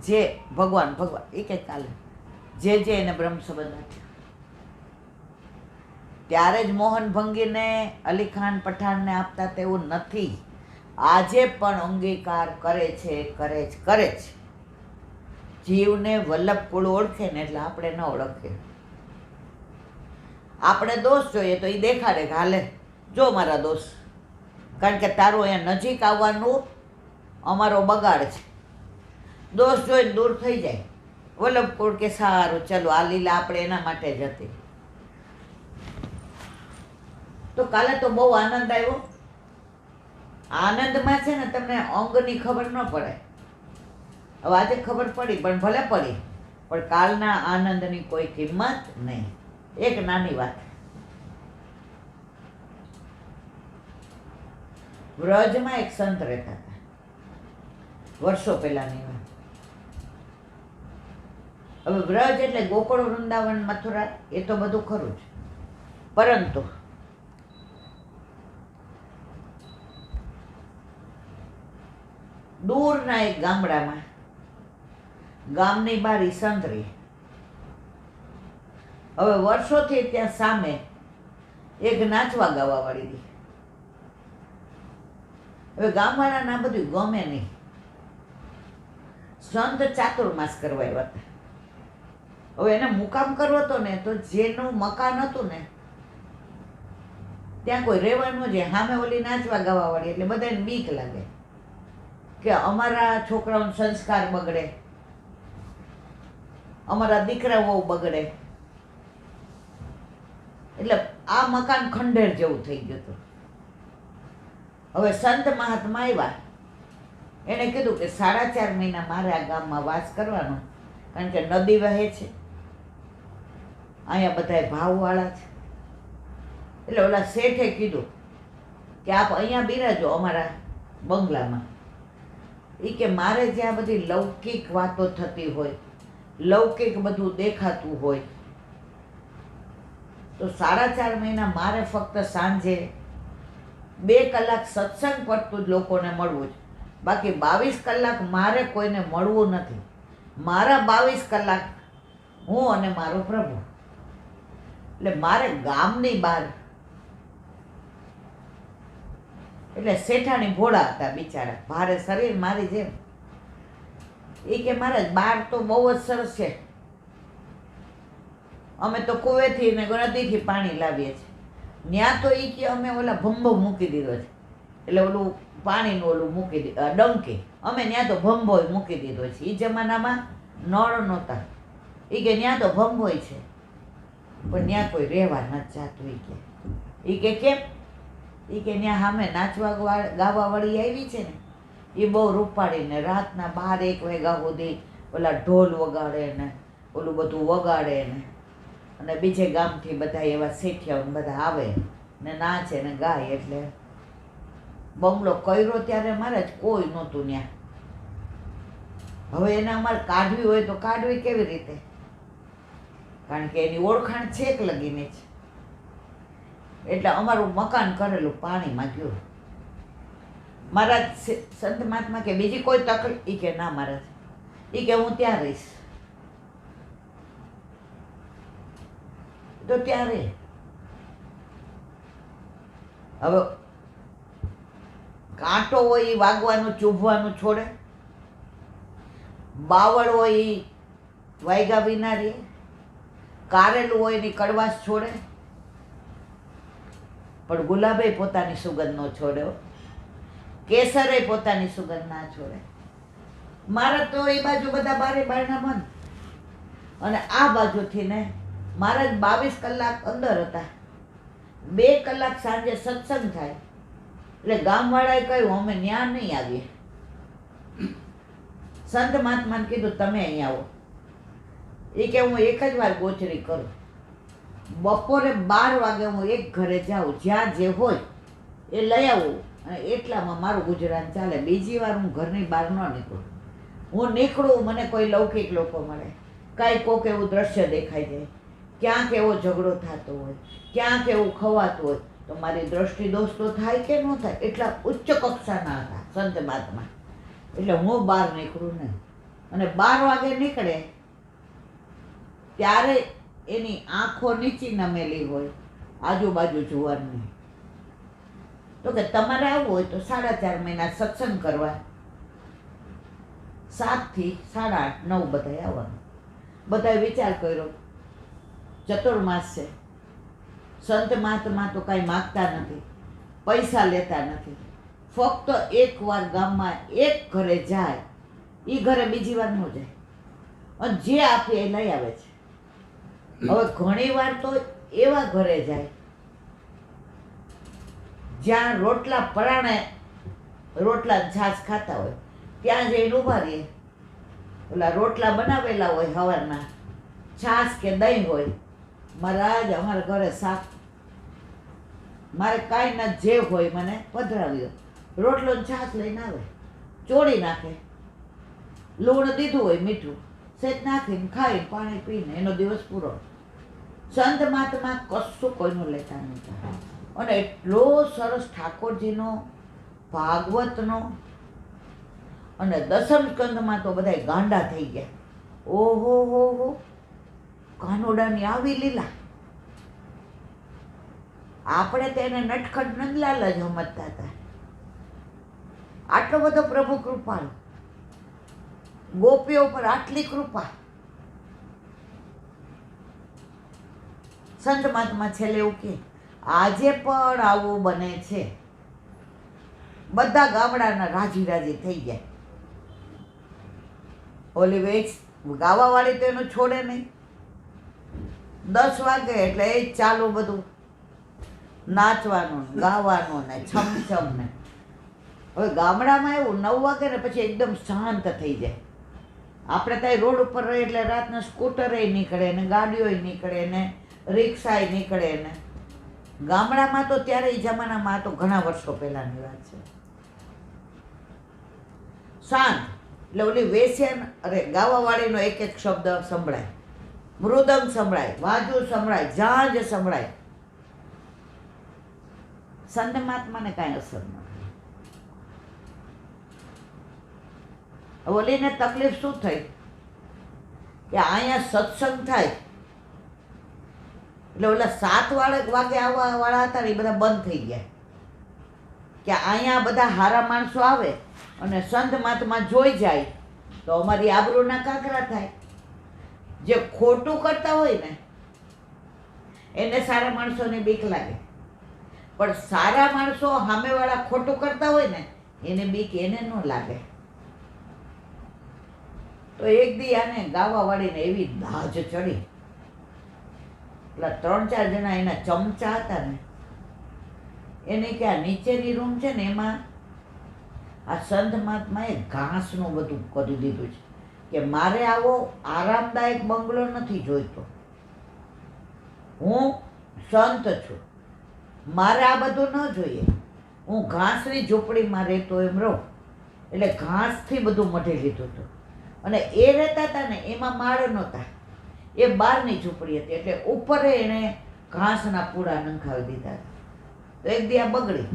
જે ભગવાન એ કે કાલે જે એને બ્રહ્મ સંબંધ આપ્યો ત્યારે જ મોહન ભંગીને અલી ખાન પઠાણને આપતા તેવું નથી. આજે પણ અંગીકાર કરે છે. જીવને વલ્લભ કુળ ઓળખે ને એટલે આપણે ન ઓળખીએ. આપણે દોષ જોઈએ તો એ દેખાડે કે હાલે જો મારા દોષ, કારણ કે તારું અહીંયા નજીક આવવાનું અમારો બગાડ છે. દોષ જોઈને દૂર થઈ જાય. વલ્લભ કુળ કે સારું ચલો આ લીલા આપણે એના માટે જ હતી. તો કાલે તો બહુ આનંદ આવ્યો. આનંદમાં છે ને તમને અંગની ખબર ન પડે. હવે આજે ખબર પડી પણ ભલે પડી, પણ કાલના આનંદની કોઈ કિંમત નહીં. એક નાની વાત, વ્રજમાં એક સંત રહેતા હતા, વર્ષો પહેલાની વાત. હવે વ્રજ એટલે ગોકુળ, વૃંદાવન, મથુરા એ તો બધું ખરું જ, પરંતુ દૂરના એક ગામડામાં ગામની બહાર સંત રહી. હવે વર્ષોથી ત્યાં સામે એક નાચવા ગાવા વાળી હતી. હવે ગામવાળાને આ બધું ગમે નહીં. સંત ચાતુર્માસ કરવા આવ્યા હતા. હવે એને મુકામ કરવો હતો ને તો જેનું મકાન હતું ને ત્યાં કોઈ રહેવાનું છે. સામે ઓલી નાચવા ગાવા વાળી એટલે બધાને બીક લાગે કે અમારા છોકરાઓનો સંસ્કાર બગડે, અમારા દીકરાઓ બગડે. એટલે આ મકાન ખંડેર જેવું થઈ ગયું હતું. હવે સંત મહાત્મા આવ્યા, એણે કીધું કે 4.5 મહિના મારે આ ગામમાં વાસ કરવાનો, કારણ કે નદી વહે છે, અહીંયા બધા ભાવવાળા છે. એટલે ઓલા શેઠે કીધું કે આપ અહીંયા બિરાજો અમારા બંગલામાં. એ કે મારે જ્યાં બધી લૌકિક વાતો થતી હોય, લૌકિક બધું દેખાતું હોય, તો 4.5 મહિના મારે ફક્ત સાંજે 2 કલાક સત્સંગ પડતું જ લોકોને મળવું જ. બાકી 22 કલાક મારે કોઈને મળવું નથી. મારા 22 કલાક હું અને મારો પ્રભુ. એટલે મારે ગામની બહાર, એટલે શેઠાણી ભોળા હતા બિચારા, ભારે શરીર મારી જેમ. એ કે મહારાજ બહાર તો બહુ જ સરસ છે, અમે તો કુવેથી ને નદીથી પાણી લાવીએ છીએ. ત્યાં તો એ કે અમે ઓલા ભંભો મૂકી દીધો છે, એટલે ઓલું પાણીનું ઓલું મૂકી દીધું ડંકી, અમે ત્યાં તો ભંભોય મૂકી દીધો છે. એ જમાનામાં નળ નહોતા. એ કે ત્યાં તો ભંભોય છે, પણ ત્યાં કોઈ રહેવા નથી જાતું. એ કે કેમ? એ કે ત્યાં સામે નાચવા ગાવા વાળી આવી છે ને, એ બહુ રૂપાળીને રાતના 12-1 વાગ્યા સુધી ઓલા ઢોલ વગાડે ને ઓલું બધું વગાડે ને, અને બીજે ગામથી બધા એવા શેઠિયાઓ બધા આવે ને નાચે ને ગાય. એટલે બંગલો કર્યો ત્યારે મારે જ કોઈ નહોતું ત્યાં. હવે એને અમારે કાઢવી હોય તો કાઢવી કેવી રીતે? કારણ કે એની ઓળખાણ છેક લગીને છે. એટલે અમારું મકાન કરેલું પાણીમાં ગયું. મારા સંત મહાત્મા કે બીજી કોઈ તકલીફ? એ કે ના મહારાજ, એ કે હું ત્યાં રહીશ. તો ત્યાં રહે. હવે કાંટો હોય એ વાગવાનું ચૂભવાનું છોડે, બાવળ હોય એ વાયગા વિના રહે, કારેલું હોય એની કડવાશ છોડે, પણ ગુલાબે પોતાની સુગંધ ન છોડ્યો, કેસરે પોતાની સુગંધ ના છોડે. મારા તો એ બાજુ બધા બારે બારણા બંધ, અને આ બાજુથી ને મારા જ 22 કલાક અંદર હતા. 2 કલાક સાંજે સત્સંગ થાય એટલે ગામવાળાએ કહ્યું અમે ન્યા નહીં આવીએ. સંત મહાત્માને કીધું તમે અહીં આવો. એ કે હું એક જ વાર ગોચરી કરું, બપોરે 12 વાગે હું એક ઘરે જાઉં, જ્યાં જે હોય એ લઈ આવું, અને એટલામાં મારું ગુજરાન ચાલે. બીજી વાર હું ઘરની બહાર ન નીકળું. હું નીકળું મને કોઈ લૌકિક લોકો મળે, કાંઈ કોક એવું દ્રશ્ય દેખાઈ જાય, ક્યાંક એવો ઝઘડો થતો હોય, ક્યાંક એવું ખવાતું હોય, તો મારી દ્રષ્ટિ દોષ તો થાય કે ન થાય? એટલા ઉચ્ચ કક્ષાના હતા સંત મહાત્મા. એટલે હું બહાર નીકળું નહીં. અને 12 વાગે નીકળે ત્યારે એની આંખો નીચી નમેલી હોય, આજુબાજુ જોવાનું નહીં. તો કે તમારે આવવું હોય તો 4.5 મહિના સત્સંગ કરવા, 7 થી 8:30 9 બધાએ આવવાનું. બધાએ વિચાર કર્યો, ચતુર્માસ છે, સંત મહાત્મા તો કાંઈ માગતા નથી, પૈસા લેતા નથી, ફક્ત એકવાર ગામમાં એક ઘરે જાય, એ ઘરે બીજી વાર ન જાય, અને જે આપે એ લઈ આવે છે. હવે ઘણી વાર તો એવા ઘરે જાય જ્યાં રોટલા પરાણે રોટલા છાશ ખાતા હોય, ત્યાં જઈને ઊભા રહીએ. ઓલા રોટલા બનાવેલા હોય સવારના, છાશ કે દહીં હોય, મહારાજ અમારા ઘરે શાક, મારે કાંઈ ન જે હોય મને પધરાવ્યો. રોટલો ને છાશ લઈને આવે, ચોળી નાખે, લૂણ દીધું હોય, મીઠું સેજ નાખીને ખાઈને પાણી પીને એનો દિવસ પૂરો. સંત મહાત્મા કશું કોઈનું લેતા નહોતા. અને એટલો સરસ ઠાકોરજીનો, ભાગવતનો, અને દસમ સ્કંદમાં તો બધા ગાંડા થઈ ગયા. ઓહો હો હો, કાનોડાની આવી લીલા! આપણે તેને નટખટ નંદલાલ જ સમજતા હતા. આટલો બધો પ્રભુ કૃપાળુ, ગોપીઓ પર આટલી કૃપા. સંત મહાત્મા છેલ્લે એવું કે આજે પણ આવું બને છે. બધા ગામડાના રાજી રાજી થઈ ગયા. ઓલી વેચ ગાવાવાળી તો એનું છોડે નહીં. 10 વાગે એટલે એ જ ચાલુ બધું નાચવાનું, ગાવાનું ને છમછમ ને. હવે ગામડામાં એવું 9 વાગે ને પછી એકદમ શાંત થઈ જાય. આપણે ત્યાં રોડ ઉપર રહીએ એટલે રાતના સ્કૂટરે નીકળે ને, ગાડીઓય નીકળે ને, રિક્ષાએ નીકળે ને. ગામડામાં તો ત્યારે એ જમાનામાં, તો ઘણા વર્ષો પહેલાની વાત છે, શાંત. એટલે ઓલી વેસ્યાન અરે ગાવાવાળીનો એક એક શબ્દ સંભળાય, મૃદંગ સંભળાય, વાજુ સંભળાય, ઝાંઝ સંભળાય. સંત મહાત્માને કાંઈ અસર ન થાય. ઓલીને તકલીફ શું થઈ કે અહીંયા સત્સંગ થાય એટલે ઓલા 7 વાગે આવવા વાળા હતા ને એ બધા બંધ થઈ ગયા. કે અહીંયા બધા હારા માણસો આવે અને સંત મહાત્મા જોઈ જાય તો અમારી આબરૂના કાંકરા થાય. જે ખોટું કરતા હોય ને એને સારા માણસોની બીક લાગે, પણ સારા માણસો સામેવાળા ખોટું કરતા હોય ને એને બીક એને ન લાગે. તો એક દી આને ગાવાવાળીને એવી દાજ ચડી. પેલા 3-4 જણા એના ચમચા હતા ને એને કે આ નીચેની રૂમ છે ને એમાં આ સંત મહાત્માએ ઘાસનું બધું કરી દીધું છે, કે મારે આવો આરામદાયક બંગલો નથી જોઈતો. હું સંત છું, મારે આ બધું ન જોઈએ. હું ઘાસની ઝૂંપડીમાં રહેતો એમ રહું. એટલે ઘાસથી બધું મઢી લીધું હતું. અને એ રહેતા હતા ને એમાં માળ નહોતા, એ બહારની ઝૂંપડી હતી. એટલે ઉપર એણે ઘાસના પૂડા નંખાવી દીધા. તો એક દી આ બગડી,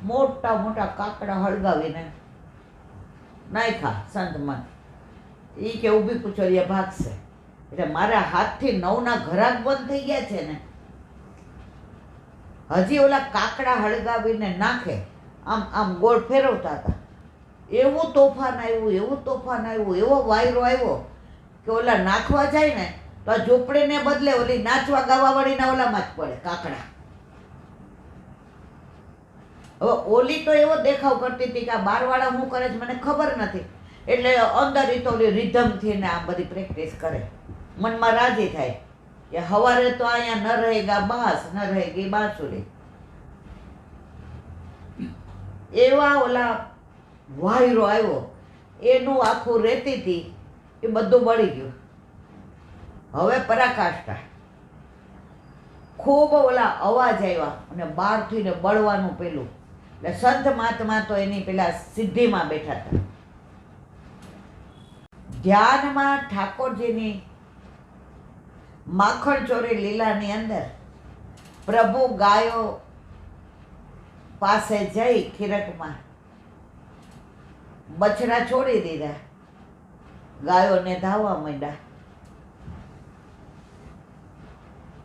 મોટા મોટા કાકડા હળગાવીને નાખ્યા સંતમાં. એ કે ઊભી પૂછોરિયા ભાગશે. એટલે મારા હાથથી 9ના ઘરાક બંધ થઈ ગયા છે ને, હજી ઓલા કાકડા હળગાવીને નાખે આમ આમ ગોળ ફેરવતા હતા. એવું તોફાન આવ્યું, એવું તોફાન આવ્યું, એવો વાયરો આવ્યો કે ઓલા નાખવા જાય ને તો આ ઝૂંપડીને બદલે ઓલી નાચવા ગાવાવાળીના ઓલામાં જ પડે કાકડા. હવે ઓલી તો એવો દેખાવ કરતી હતી કે આ બારવાળા શું કરે છે મને ખબર નથી. એટલે અંદર તો ઓલી રિધમથી ને આ બધી પ્રેક્ટિસ કરે. મનમાં રાજી થાય કે સવારે તો અહીંયા ન રહેગા બાંસ, ન રહેગી બાંસુરી. એવા ઓલા વાયરો આવ્યો, એનું આખું રેતી હતી એ બધું બળી ગયું. હવે પરાકાષ્ઠા, ખૂબ ઓલા અવાજ આવ્યા અને બહારથી ને બળવાનું પેલું. એટલે સંત મહાત્મા તો એની પેલા સિદ્ધિમાં બેઠા હતા, ધ્યાનમાં ઠાકોરજીની માખણ ચોરી લીલાની અંદર પ્રભુ ગાયો પાસે જઈ ખીરકમાં બછડા છોડી દીધા, ગાયોને ધાવવા માંડ્યા.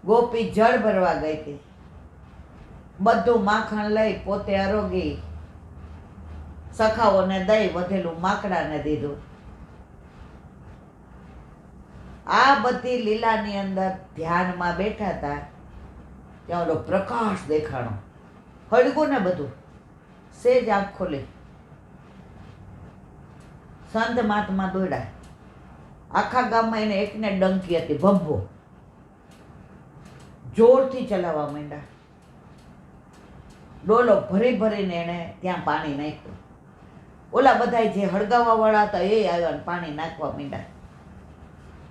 ગોપી જળ ભરવા ગઈ હતી, બધું માખણ લઈ પોતે આરોગી સખાઓને દઈ વધેલું માકડાને દીધું. આ બધી લીલાની અંદર ધ્યાનમાં બેઠા હતા ત્યાં ઓલો પ્રકાશ દેખાણો, હળગું ને બધું. સેજ આંખ ખોલી, સંત મહાત્મા દોડ્યા. આખા ગામમાં એને એકને ડંકી હતી, ભંભો. જોરથી ચલાવવા માંડ્યા. ડોલો ભરી ભરીને એને ત્યાં પાણી નાખ્યું. ઓલા બધા જે હળગાવવા વાળા હતા એ આવ્યા ને પાણી નાખવા માંડ્યા.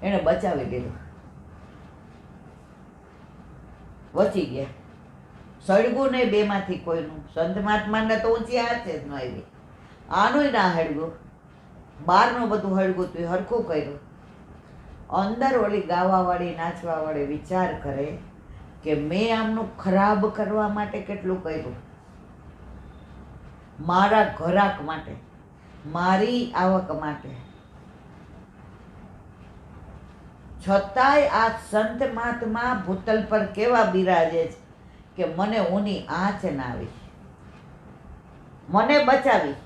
એને બચાવી લીધું, વચી ગયા. સળગું નહીં બેમાંથી કોઈનું. સંત મહાત્માને તો ઊંચી હાથે જ ન આવી, આનુંય ના હળગું. બહારનું બધું હળગું તું હરખું કર્યું. અંદર ઓલી ગાવાવાળી નાચવાવાળી વિચાર કરે કે મેં આમનું ખરાબ કરવા માટે કેટલું કર્યું, મારા ઘરાક માટે, મારી આવક માટે. છતાંય આ સંત મહાત્મા ભૂતલ પર કેવા બિરાજે છે કે મને ઊની આંચ ના આવી, મને બચાવી.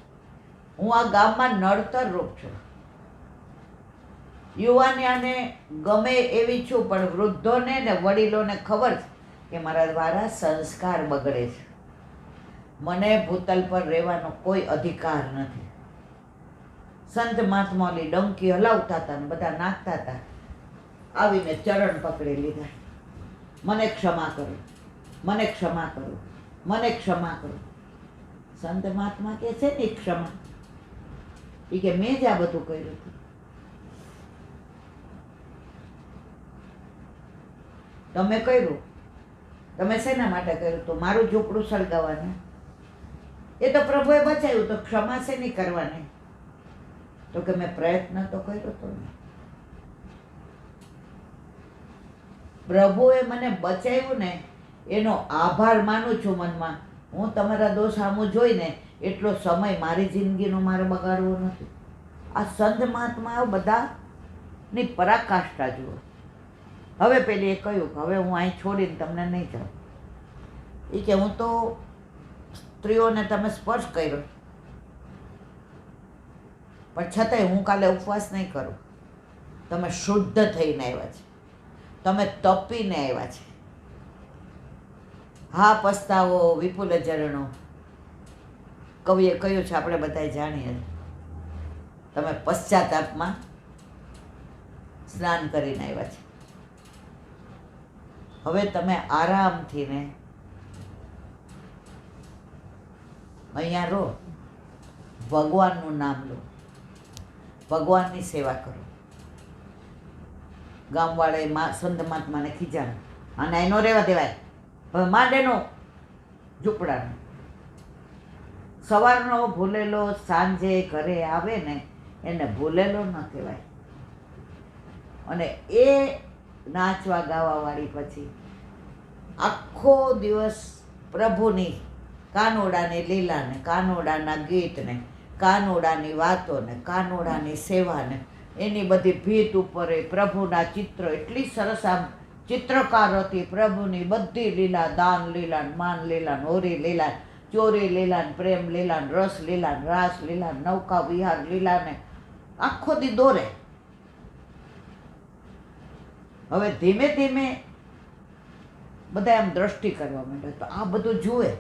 હું આ ગામમાં નડતર રૂપ છું. યુવાનિયાને ગમે એવી છું, પણ વૃદ્ધોને ને વડીલોને ખબર છે કે મારા દ્વારા સંસ્કાર બગડે છે. મને ભૂતલ પર રહેવાનો કોઈ અધિકાર નથી. સંત મહાત્મા ઓલી ડંકી હલાવતા હતા ને બધા નાખતા હતા. આવીને ચરણ પકડી લીધા. મને ક્ષમા કરો, મને ક્ષમા કરો, મને ક્ષમા કરો. સંત મહાત્મા કે છે ને ક્ષમા, એ કે મેં જ આ બધું કર્યું હતું. તમે કર્યું, તમે શેના માટે કર્યું? તો મારું ઝૂંપડું સળગાવવાનું. એ તો પ્રભુએ બચાવ્યું, તો ક્ષમા શેની કરવાની? તો કે મેં પ્રયત્ન તો કર્યો તો ને. પ્રભુએ મને બચાવ્યું ને એનો આભાર માનું છું મનમાં. હું તમારા દોષ સામું જોઈને એટલો સમય મારી જિંદગીનો મારે બગાડવો નથી. આ સંત મહાત્માઓ બધાની પરાકાષ્ઠા જુઓ. હવે પેલી એ કહ્યું કે હવે હું અહીં છોડીને તમને નહીં જાઉં. એ કે હું તો સ્ત્રીઓને તમે સ્પર્શ કર્યો, પણ છતાંય હું કાલે ઉપવાસ નહીં કરું. તમે શુદ્ધ થઈને આવ્યા છે, તમે તપીને આવ્યા છે. હા પસ્તાવો વિપુલ ઝરણો, કવિએ કહ્યું છે, આપણે બધાએ જાણીએ. તમે પશ્ચાતાપમાં સ્નાન કરીને આવ્યા છે. હવે તમે આરામથી ને અહીંયા રહો, ભગવાનનું નામ લો, ભગવાનની સેવા કરો. ગામવાળાએ સંત મહાત્માને ખીજાણ, અને એનો રહેવા દેવાય. હવે માંડેનો ઝૂંપડાનો સવારનો ભૂલેલો સાંજે ઘરે આવે ને એને ભૂલેલો ન કહેવાય. અને એ નાચવા ગાવાવાળી પછી આખો દિવસ પ્રભુની કાનોડાની લીલાને, કાનોડાના ગીતને, કાનોડાની વાતોને, કાનોડાની સેવાને, એની બધી ભીત ઉપર એ પ્રભુના ચિત્ર, એટલી સરસ આમ ચિત્રકાર હતી. પ્રભુની બધી લીલા, દાન લીલા, માન લીલા, હોરી લીલા, ચોરી લીલા, પ્રેમ લીલા, રસ લીલા, રાસ લીલા, નૌકા વિહાર લીલા ને આખો દી દોરે. હવે ધીમે ધીમે બધા એમ દ્રષ્ટિ કરવા માંડે. તો આ બધું જુએ,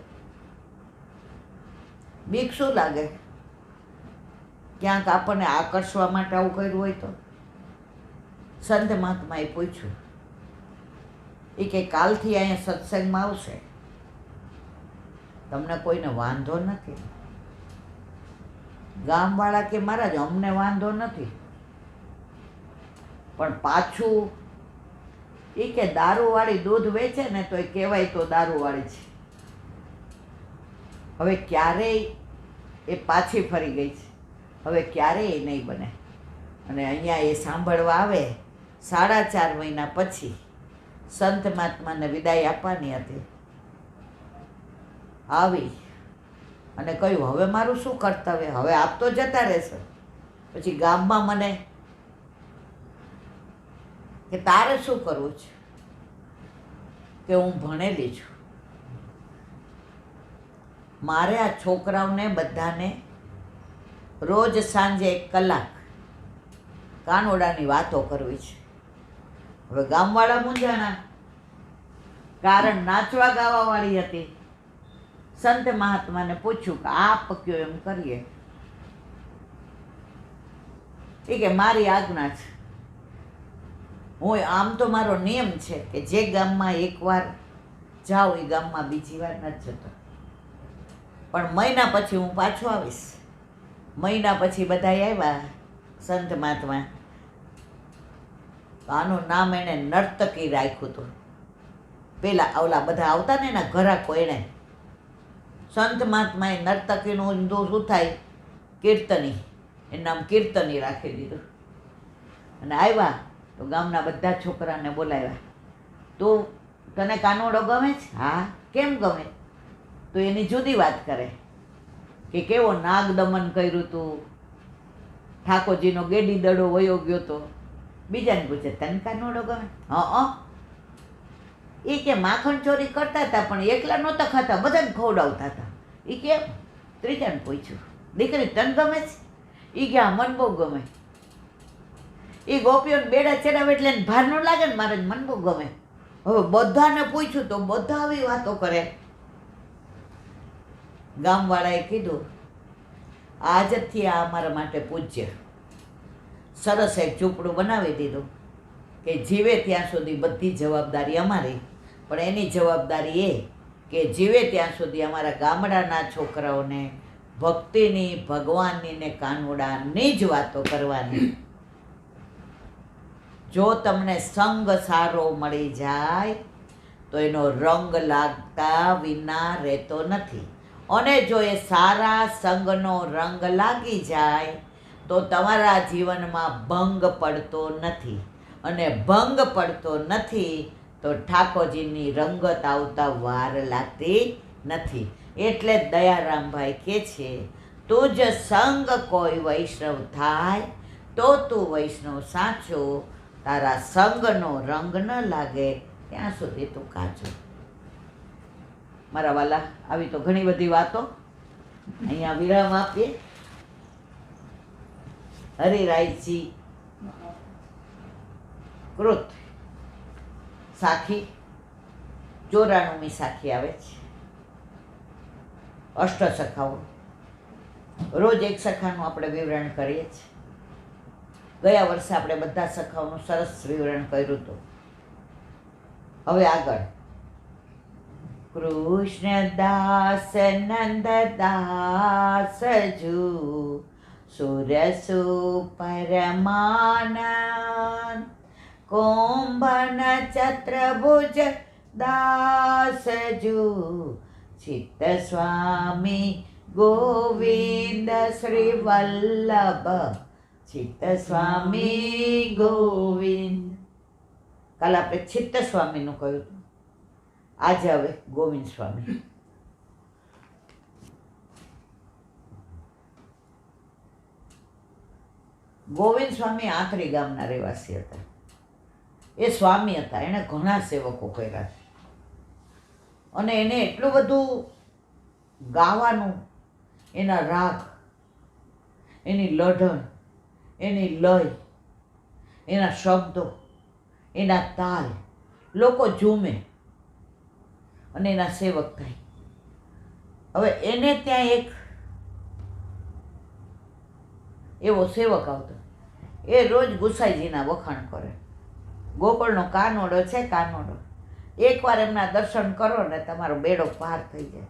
બીક શું લાગે? ક્યાંક આપણને આકર્ષવા માટે આવું કર્યું હોય તો? સંત મહાત્માએ પૂછ્યું, એ કે કાલથી અહીંયા સત્સંગમાં આવશે, તમને કોઈને વાંધો નથી? ગામવાળા કે મહારાજ અમને વાંધો નથી, પણ પાછું એ કે દારૂવાળી દૂધ વેચે ને તો એ કહેવાય તો દારૂવાળી છે. હવે ક્યારેય એ પાછી ફરી ગઈ છે, હવે ક્યારેય નહીં બને. અને અહીંયા એ સાંભળવા આવે 4.5 મહિના પછી સંત મહાત્માને વિદાય આપવાની હતી. આવી અને કહ્યું હવે મારું શું કર્તવ્ય, હવે આપ તો જતા રહેશો. પછી ગામમાં મને કે તારે શું કરવું છે, કે હું ભણેલી છું, મારે આ છોકરાઓને બધાને રોજ સાંજે 1 કલાક કાનોડાની વાતો કરવી છે. હવે ગામવાળા મૂંઝાણા, કારણ નાચવા ગાવાવાળી હતી. સંત મહાત્માને પૂછ્યું કે આપ કયો એમ કરીએ. એ કે મારી આજ્ઞા છે. હું આમ તો મારો નિયમ છે કે જે ગામમાં એકવાર જાઉં એ ગામમાં બીજી વાર નથી જતો, પણ મહિના પછી હું પાછો આવીશ. મહિના પછી બધા આવ્યા સંત મહાત્મા. આનું નામ એણે નર્તકી રાખ્યું હતું. પેલા ઓલા બધા આવતા ને એના ઘરાકો એણે સંત મહાત્માએ નર્તકીનું શું થાય, કીર્તની, એનું નામ કીર્તની રાખી દીધું. અને આવ્યા તો ગામના બધા છોકરાને બોલાવ્યા. તું તને કાનોડો ગમે છે? હા. કેમ ગમે? તો એની જુદી વાત કરે કે કેવો નાગ દમન કર્યું તું, ઠાકોરજીનો ગેડી દડો વયો ગયો તો. બીજાને પૂછે તને કાનોડો ગમે? હા. એ કે માખણ ચોરી કરતા હતા પણ એકલા નહોતા ખાતા, બધાને ખવડાવતા હતા. એ કે ત્રીજાને પૂછ્યું દીકરી તને ગમે છે? એ કે હા મને બહુ ગમે. એ ગોપીઓને બેડા ચડાવે એટલે એને ભાર ન લાગે ને, મારે મને બહુ ગમે. હવે બધાને પૂછ્યું તો બધા આવી વાતો કરે. ગામવાળાએ કીધું આજથી આ અમારા માટે પૂજ્ય. સરસ એક ઝૂંપડું બનાવી દીધું કે જીવે ત્યાં સુધી બધી જવાબદારી અમારી, પણ એની જવાબદારી એ કે જીવે ત્યાં સુધી અમારા ગામડાના છોકરાઓને ભક્તિની, ભગવાનની ને કાનોડાની જ વાતો કરવાની. જો તમને સંગ સારો મળી જાય તો એનો રંગ લાગતા વિના રહેતો નથી, અને જો એ સારા સંગનો રંગ લાગી જાય તો તમારા જીવનમાં ભંગ પડતો નથી, અને ભંગ પડતો નથી તો ઠાકોરજીની રંગત આવતા વાર લાગતી નથી. એટલે દયારામભાઈ કહે છે તુજ સંગ કોઈ વૈષ્ણવ થાય તો તું વૈષ્ણવ સાચો, તારા સંગનો રંગ ન લાગે ત્યાં સુધી તું કાચો. મારા વાલા, આવી તો ઘણી બધી વાતો. અહીંયા વિરામ આપીએ. હરિરાયજી કૃત સાખી 94મી સાખી આવે છે. અષ્ટસખાઓ રોજ એક સખાનું આપણે વિવરણ કરીએ છીએ. ગયા વર્ષે આપણે બધા સખાઓનું સરસ વિવરણ કર્યું હતું. હવે આગળ કૃષ્ણદાસ નંદદાસ જુ સુરસુ પરમાનંદ કુંભન ચત્રભુજ દાસજુ ચિત્ત સ્વામી ગોવિંદ શ્રી વલ્લભ ચિત્ત સ્વામી ગોવિંદ. કાલે આપણે ચિત્ત સ્વામીનું કહ્યું હતું, આજે હવે ગોવિંદ સ્વામી. ગોવિંદ સ્વામી આંતરી ગામના રહેવાસી હતા. એ સ્વામી હતા, એણે ઘણા સેવકો કર્યા છે, અને એને એટલું બધું ગાવાનું, એના રાગ, એની લઢણ, એની લય, એના શબ્દો, એના તાલ, લોકો ઝૂમે અને એના સેવક થાય. હવે એને ત્યાં એક એવો સેવક આવતો, એ રોજ ગુસાઈજીના વખાણ કરે. ગોકળનો કાનોડો છે, કાનોડો. એકવાર એમના દર્શન કરો ને તમારો બેડો પાર થઈ જાય.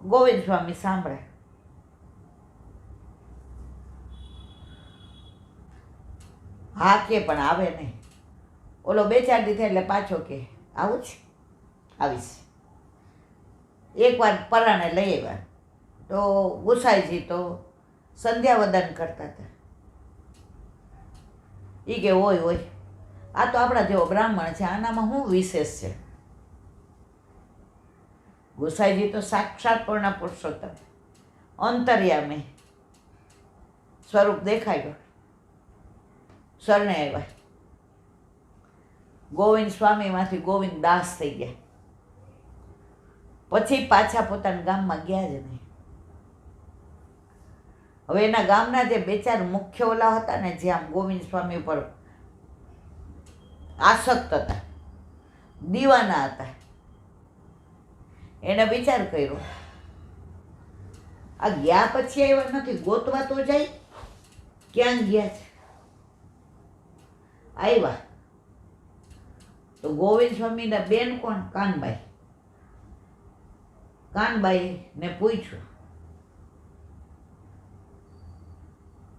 ગોવિંદ સ્વામી સાંભળે. હા કે પણ આવે નહીં. ઓલો 2-4 દી થાય એટલે પાછો કે આવું છે, આવીશ. એકવાર પરાણે લઈ આવ્યા તો ગુસાઈજી તો સંધ્યાવદન કરતા હતા. એ કે હોય આ તો આપણા જેવો બ્રાહ્મણ છે, આનામાં શું વિશેષ છે? ગોસાઈજી તો સાક્ષાત પૂર્ણ પુરુષોત્તમ, અંતર્યામી સ્વરૂપ દેખાયું, શરણે આવ્યા. ગોવિંદ સ્વામીમાંથી ગોવિંદ દાસ થઈ ગયા. પછી પાછા પોતાના ગામમાં ગયા જ નહીં. હવે એના ગામના જે બે ચાર મુખ્ય ઓલા હતા ને, જે આમ ગોવિંદ સ્વામી ઉપર આસક્ત હતા, દીવાના હતા, એને વિચાર કર્યો, આ ગયા પછી આવ્યા નથી, ગોતવા તો જાય, ક્યાં ગયા છે? આવ્યા તો ગોવિંદ સ્વામીના બેન કોણ? કાનબાઈ. કાનબાઈને પૂછ્યું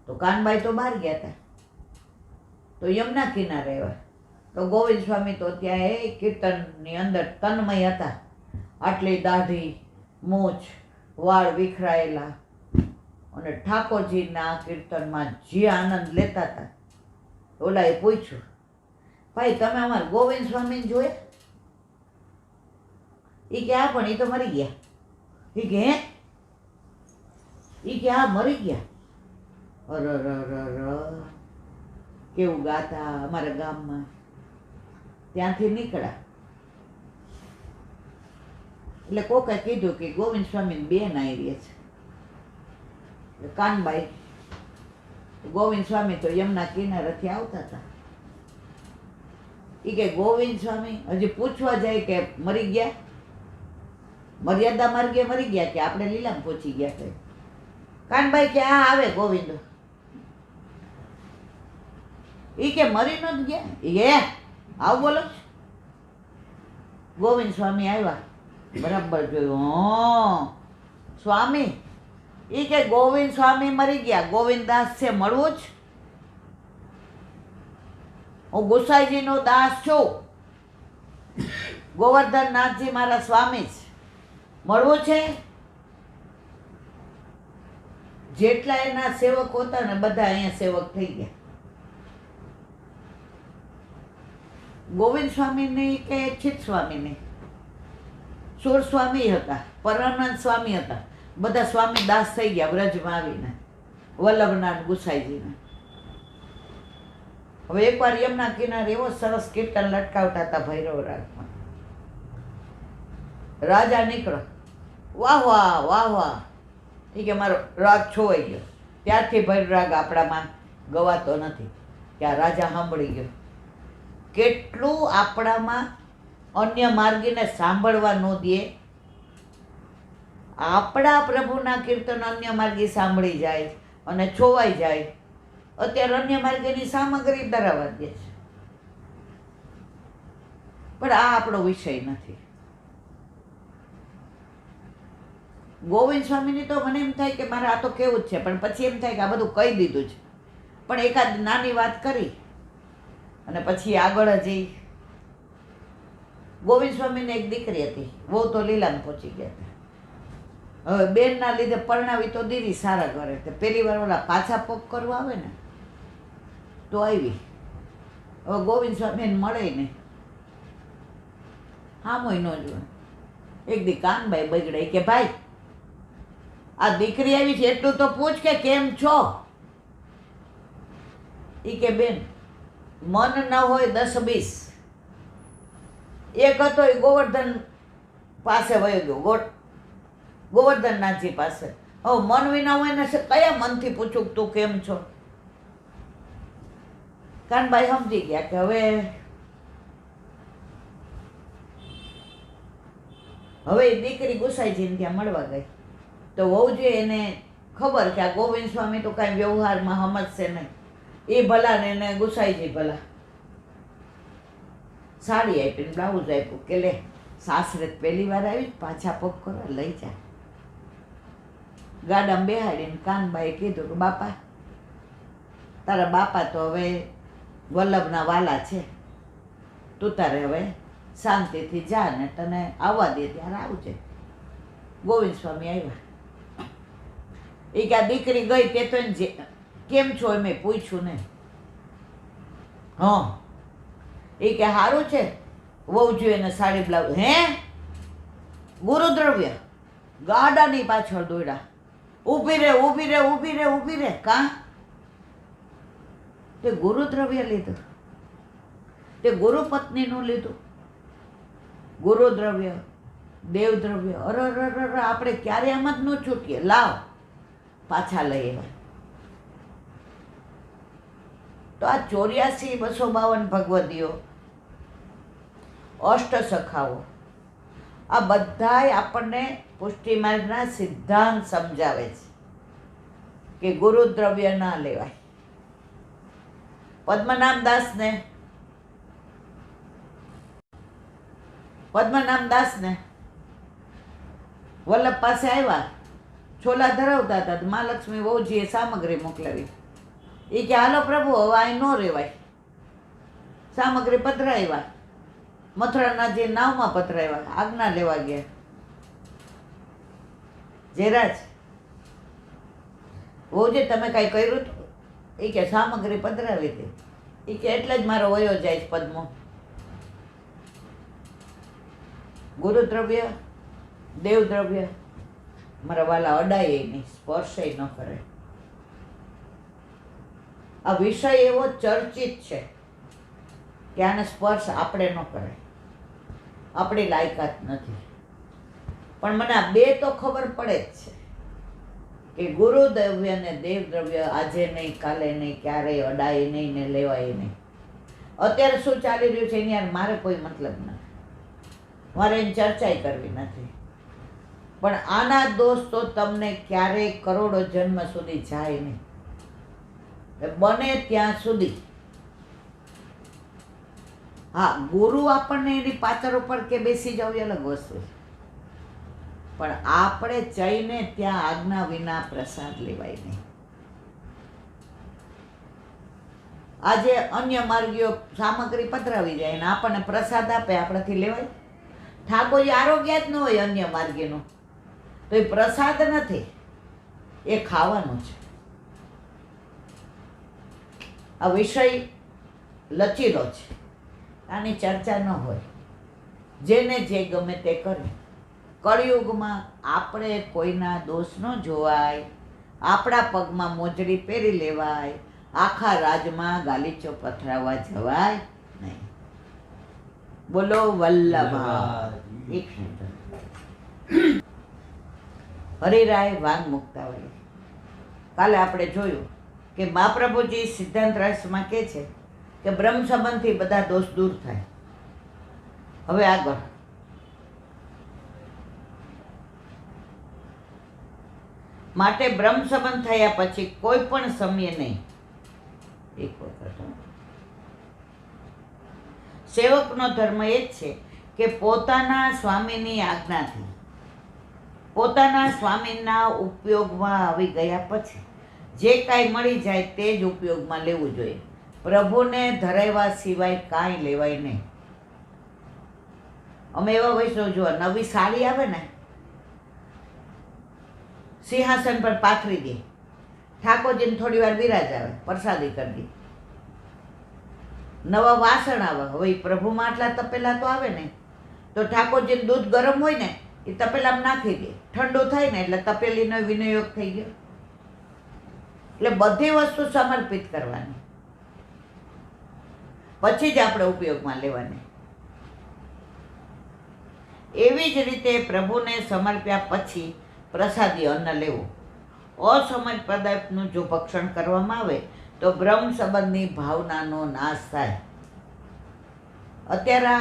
તો કાનબાઈ તો બહાર ગયા હતા, તો યમુના કિનારે આવ્યા. તો ગોવિંદ સ્વામી તો ત્યાં એ કીર્તનની અંદર તન્મય હતા. આટલી દાઢી, મૂછ, વાળ વિખરાયેલા, અને ઠાકોરજીના કીર્તનમાં જે આનંદ લેતા હતા. ઓલાએ પૂછ્યું, ભાઈ તમે અમારા ગોવિંદ સ્વામીને જોયા? એ કે હા, પણ એ તો મરી ગયા. એ કે હે? એ કે હા, મરી ગયા. અર કેવું ગાતા અમારા ગામમાં. ત્યાંથી નીકળ્યા એટલે કોકે કીધું કે ગોવિંદ સ્વામીની બેન આવી રહ્યા છે. કાનબાઈ, ગોવિંદ સ્વામી તો યમુના કિનારેથી આવતા હતા. એ કે ગોવિંદ સ્વામી હજી પૂછવા જાય કે મરી ગયા, મર્યાદા માર્ગે મરી ગયા કે આપણે લીલામાં પહોંચી ગયા છે? કાનબાઈ કે હા, આવે ગોવિંદ. એ કે મરી નથી ગયા? એ આવું બોલો. ગોવિંદ સ્વામી આવ્યા, બરાબર જોયું. સ્વામી, એ કે ગોવિંદ સ્વામી મરી ગયા, ગોવિંદ દાસ છે, મળવું જ? હું ગુસાઈજીનો દાસ છું, ગોવર્ધન નાથજી મારા સ્વામી છે, મળવું છે? જેટલા એના સેવક હતા ને બધા અહીંયા સેવક થઈ ગયા. ગોવિંદ સ્વામીની કે ચિત સ્વામીની, સુર સ્વામી હતા, પરમાનંદ સ્વામી હતા, બધા સ્વામી દાસ થઈ ગયા વ્રજમાં આવીને, વલ્લભનાથ ગુસાઈજીને. હવે એકવાર યમુના કિનારે એવો સરસ કીર્તન લટકાવતા હતા ભૈરવ રાગમાં. રાજા નીકળો, વાહ વાહ વાહ વાહ, એ કે મારો રાગ છોવાઈ ગયો. ત્યારથી ભૈરવ રાગ આપણામાં ગવાતો નથી. ત્યાં રાજા સાંભળી ગયો. કેટલું આપણામાં અન્ય માર્ગીને સાંભળવા ન દે. આપણા પ્રભુના કીર્તન અન્ય માર્ગી સાંભળી જાય અને છોવાઈ જાય. અત્યારે અન્ય માર્ગીની સામગ્રી ધરાવવા દે છે, પણ આ આપણો વિષય નથી. ગોવિંદ સ્વામીની તો મને એમ થાય કે મારે આ તો કેવું જ છે, પણ પછી એમ થાય કે આ બધું કહી દીધું છે. પણ એકાદ નાની વાત કરી અને પછી આગળ જઈ. ગોવિંદ સ્વામીને એક દીકરી હતી, બહુ તો લીલામાં પહોંચી ગયા હતા. હવે બેનના લીધે પરણાવી તો દીધી સારા ઘરે. તો પેલી વાર ઓલા પાછા પગ કરવા આવે ને તો આવી. હવે ગોવિંદ સ્વામીને મળે ને હામોય ન જોવે. એક દી કાનબાઈ બગડે કે ભાઈ આ દીકરી આવી છે એટલું તો પૂછ કે કેમ છો? એ કે બેન મન ન હોય 10-20. એક હતો એ ગોવર્ધન પાસે વયો ગયો, ગોવર્ધનનાથજી પાસે. હવે મન વિના હોય ને કયા મનથી પૂછું તું કેમ છો? કાનબાઈ સમજી ગયા કે હવે એ દીકરી ગુસાઈજીને ત્યાં મળવા ગઈ. તો વહુજી એને ખબર કે આ ગોવિંદ સ્વામી તો કાંઈ વ્યવહારમાં સમજશે નહીં. એ ભલા ને એને ગુસાઈજી ભલા. સાડી આપીને બ્લાઉઝ આપ્યું કે લે સાસરે પહેલી વાર આવી, પાછા પગ કરવા લઈ જા. ગાડામાં બેહાડીને કાનબાઈએ કીધું કે બાપા તારા બાપા તો હવે વલ્લભના વાલા છે, તું તારે હવે શાંતિથી જા ને તને આવવા દે ત્યારે આવજે. ગોવિંદ સ્વામી આવ્યા. એ કે આ દીકરી ગઈ તે તો એને કેમ છો એમ પૂછ્યું નહીં. હા એ કે સારું છે, વહુ જોઈએ ને સાડી બ્લાઉઝ. હે ગુરુદ્રવ્ય ગાડાની પાછળ દોડ્યા. ઊભી રે ઊભી રે ઊભી રે ઊભી રે. કાં તે ગુરુદ્રવ્ય લીધું, તે ગુરુ પત્નીનું લીધું. ગુરુદ્રવ્ય દેવદ્રવ્ય, અરર આપણે ક્યારે આમ જ ન છૂટીએ. લાવ પાછા લઈ આવ્યા. તો આ 84,252 ભગવદીઓ, અષ્ટસખાઓ, આ બધાય આપણને પુષ્ટિ માર્ગના સિદ્ધાંત સમજાવે છે કે ગુરુદ્રવ્ય ના લેવાય. પદ્મનામદાસને વલ્લભ પાસે આવ્યા, છોલા ધરાવતા હતા. તો મહાલક્ષ્મી વહુજીએ સામગ્રી મોકલાવી. એ કે હાલો પ્રભુ હવે અહીં ન રહેવાય. સામગ્રી પધરાવ્યા, મથુરાનાજી નાવમાં પધરાવ્યા, આજ્ઞા લેવા ગયા. જયરાજ વહુજી તમે કાંઈ કર્યું હતું? એ કે સામગ્રી પધરાવી હતી. એ કે એટલે જ મારો વયો જાય છે પદ્મો. ગુરુદ્રવ્ય દેવદ્રવ્ય મારા વાલા અડાય નહીં, સ્પર્શે ન કરે. આ વિષય એવો ચર્ચિત છે કે આને સ્પર્શ આપણે ન કરે, આપણી લાયકાત નથી. પણ મને આ બે તો ખબર પડે જ છે કે ગુરુદ્રવ્ય ને દેવદ્રવ્ય આજે નહીં, કાલે નહીં, ક્યારેય અડાય નહીં ને લેવાય નહીં. અત્યારે શું ચાલી રહ્યું છે એની યાર મારે કોઈ મતલબ નથી, મારે એની ચર્ચાઈ કરવી નથી. પણ આના દોષ તો તમને ક્યારેય કરોડો જન્મ સુધી જાય નહીં. બને ત્યાં સુધી હા, ગુરુ આપણને એની પાછળ ઉપર કે બેસી જાવ એ અલગ વસ્તુ છે. પણ આપણે જઈને ત્યાં આજ્ઞા વિના પ્રસાદ લેવાય નહીં. આજે અન્ય માર્ગીઓ સામગ્રી પધરાવી જાય ને આપણને પ્રસાદ આપે, આપણાથી લેવાય? ઠાકોરજી આરોગ્ય જ ન હોય અન્ય માર્ગીનું, તો એ પ્રસાદ નથી, એ ખાવાનું છે. આ વિષય લચીલો છે, આની ચર્ચા ન હોય. જેને જે ગમે તે કરે. કળિયુગમાં આપણે કોઈના દોષ ન જોવાય, આપણા પગમાં મોજડી પહેરી લેવાય, આખા રાજમાં ગાલીચો પથરાવવા જવાય નહીં. બોલો વલ્લભા. એક મિનિટ. હરિરાય વાંગ મુક્તાવલી. કાલે આપણે જોયું કે મહાપ્રભુજી સિદ્ધાંત રહસ્યમાં કહે છે કે બ્રહ્મ સંબંધથી બધા દોષ દૂર થાય. હવે આગળ માટે બ્રહ્મ સંબંધ થયા પછી કોઈ પણ સમયે નહીં. એક વખત સેવકનો ધર્મ એ જ છે કે પોતાના સ્વામીની આજ્ઞાથી પોતાના સ્વામીના ઉપયોગમાં આવી ગયા પછી જે કાંઈ મળી જાય તે જ ઉપયોગમાં લેવું જોઈએ. પ્રભુને ધરાવ્યા સિવાય કાંઈ લેવાય નહીં. અમે એવા વૈષ્ણવ જો નવી સાડી આવે ને, સિંહાસન પર પાથરી દે, ઠાકોરજીને થોડી વાર બિરાજાવે, પ્રસાદી કરી દે. નવા વાસણ આવે, હવે એ પ્રભુમાં આટલા તપેલા તો આવે ને, તો ઠાકોરજીને દૂધ ગરમ હોય ને એ તપેલામાં નાખી દે, ઠંડુ થાય ને એટલે તપેલીનો વિનિયોગ થઈ ગયો. એટલે બધી વસ્તુ સમર્પિત કરવાની, પછી જ આપણે ઉપયોગમાં લેવાની. એવી જ રીતે પ્રભુને સમર્પ્યા પછી પ્રસાદી અન્ન લેવું. અસમર્પિત પદાર્થનું જો ભક્ષણ કરવામાં આવે તો બ્રહ્મ સંબંધની ભાવનાનો નાશ થાય. અત્યારે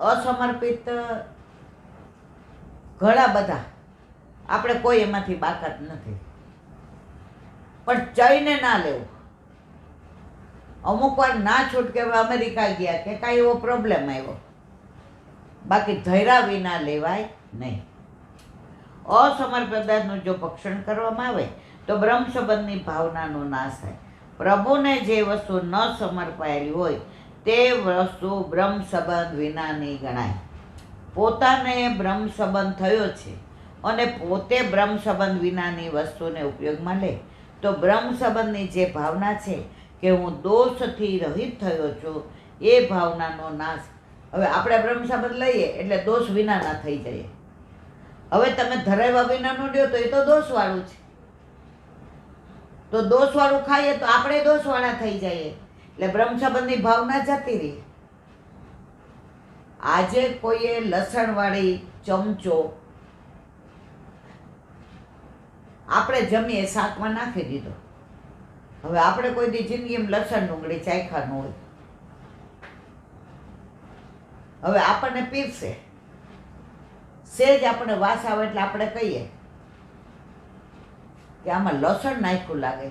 અસમર્પિત ઘણા બધા, આપણે કોઈ એમાંથી બાકાત નથી. પણ જઈને ના લેવું. અમુક વાર ના છૂટકે અમેરિકા ગયા કે કાંઈ એવો પ્રોબ્લેમ આવ્યો, બાકી ધૈર્યા વિના લેવાય નહીં. અસમર્પિત પદાર્થનું જો ભક્ષણ કરવામાં આવે તો બ્રહ્મ સંબંધની ભાવનાનો નાશ થાય. પ્રભુને જે વસ્તુ ન સમર્પાયેલી હોય તે વસ્તુ બ્રહ્મ સંબંધ વિનાની ગણાય. પોતાને બ્રહ્મ સંબંધ થયો છે અને પોતે બ્રહ્મ સંબંધ વિનાની વસ્તુને ઉપયોગમાં લે તો બ્રહ્મ સંબંધની જે ભાવના છે કે હું દોષથી રહિત થયો છું એ ભાવનાનો નાશ. હવે આપણે બ્રહ્મ સંબંધ લઈએ એટલે દોષ વિનાના થઈ જઈએ. હવે તમે ધરાવ્યા વિનાનું લ્યો તો એ તો દોષવાળું છે. તો દોષવાળું ખાઈએ તો આપણે દોષવાળા થઈ જઈએ એટલે બ્રહ્મ સંબંધની ભાવના જતી રહી. આજે કોઈએ લસણવાળી ચમચો આપણે જમીએ શાકમાં નાખી દીધો. હવે આપણે કોઈ દી જિંદગીમાં લસણ ડુંગળી ચાખ્યા ન હોય. હવે આપણને પીરસે સેજ આપણે વાસ આવે એટલે આપણે કહીએ કે આમાં લસણ નાખ્યું લાગે.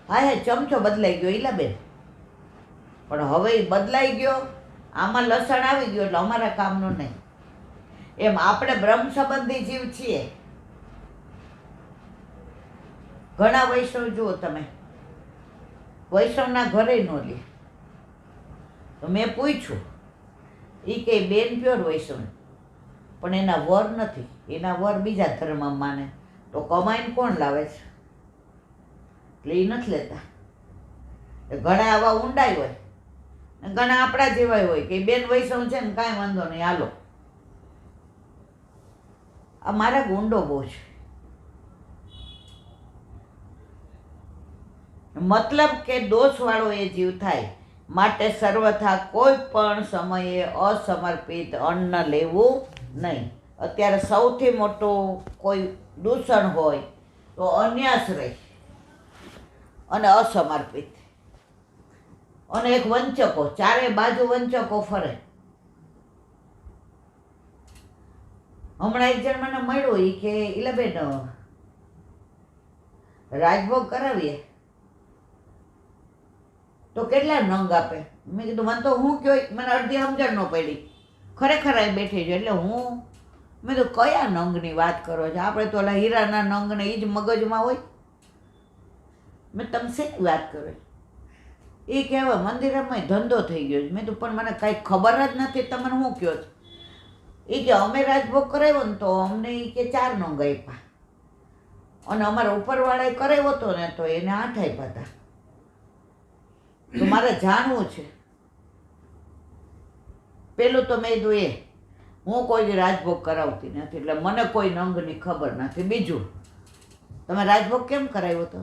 હા હે ચમચો બદલાઈ ગયો ઈલાબેન, પણ હવે એ બદલાઈ ગયો, આમાં લસણ આવી ગયું એટલે અમારા કામનું નહીં. એમ આપણે બ્રહ્મ સંબંધી જીવ છીએ. ઘણા વૈષ્ણવ જુઓ તમે, વૈષ્ણવના ઘરે ન લે. તો મેં પૂછ્યું, એ કે બેન પ્યોર વૈષ્ણવ, પણ એના વર નથી, એના વર બીજા ધર્મમાં માને, તો કમાઈને કોણ લાવે છે? એટલે એ નથી લેતા. ઘણા આવા ઊંડાઈ હોય ને ઘણા આપણા જેવા હોય કે બેન વૈષ્ણવ છે ને કાંઈ વાંધો નહીં હાલો. આ મારા ગુંડો બહુ છે. મતલબ કે દોષવાળો એ જીવ થાય માટે સર્વથા કોઈ પણ સમયે અસમર્પિત અન્ન લેવું નહીં. અત્યારે સૌથી મોટું કોઈ દૂષણ હોય તો અન્યાશ્રય અને અસમર્પિત અને એક વંચકો, ચારે બાજુ વંચકો ફરે. હમણાં એક જણ મને મળ્યો, એ કે ઈલાબેન રાજભોગ કરાવીએ તો કેટલા નંગ આપે? મેં કીધું મને તો હું કયો, મને અડધી સમજણ ન પડી. ખરેખર અહીં બેઠી છું એટલે મેં તો કયા નંગની વાત કરો છો? આપણે તો ઓલા હીરાના નંગને એ જ મગજમાં હોય. મેં તમે શેની વાત કરો? એ કહેવાય મંદિરમાં ધંધો થઈ ગયો છે. મેં તો પણ મને કાંઈ ખબર જ નથી, તમને શું કહો છો? એ કે અમે રાજભોગ કરાવ્યો ને તો અમને એ કે 4 નંગ આપ્યા, અને અમારા ઉપરવાળાએ કરાવ્યો હતો ને તો એને 8 આપ્યા હતા. તો મારે જાણવું છે. પેલું તો મેં કીધું હું કોઈ રાજભોગ કરાવતી નથી એટલે મને કોઈ નંગની ખબર નથી. બીજું, તમે રાજભોગ કેમ કરાવ્યો હતો?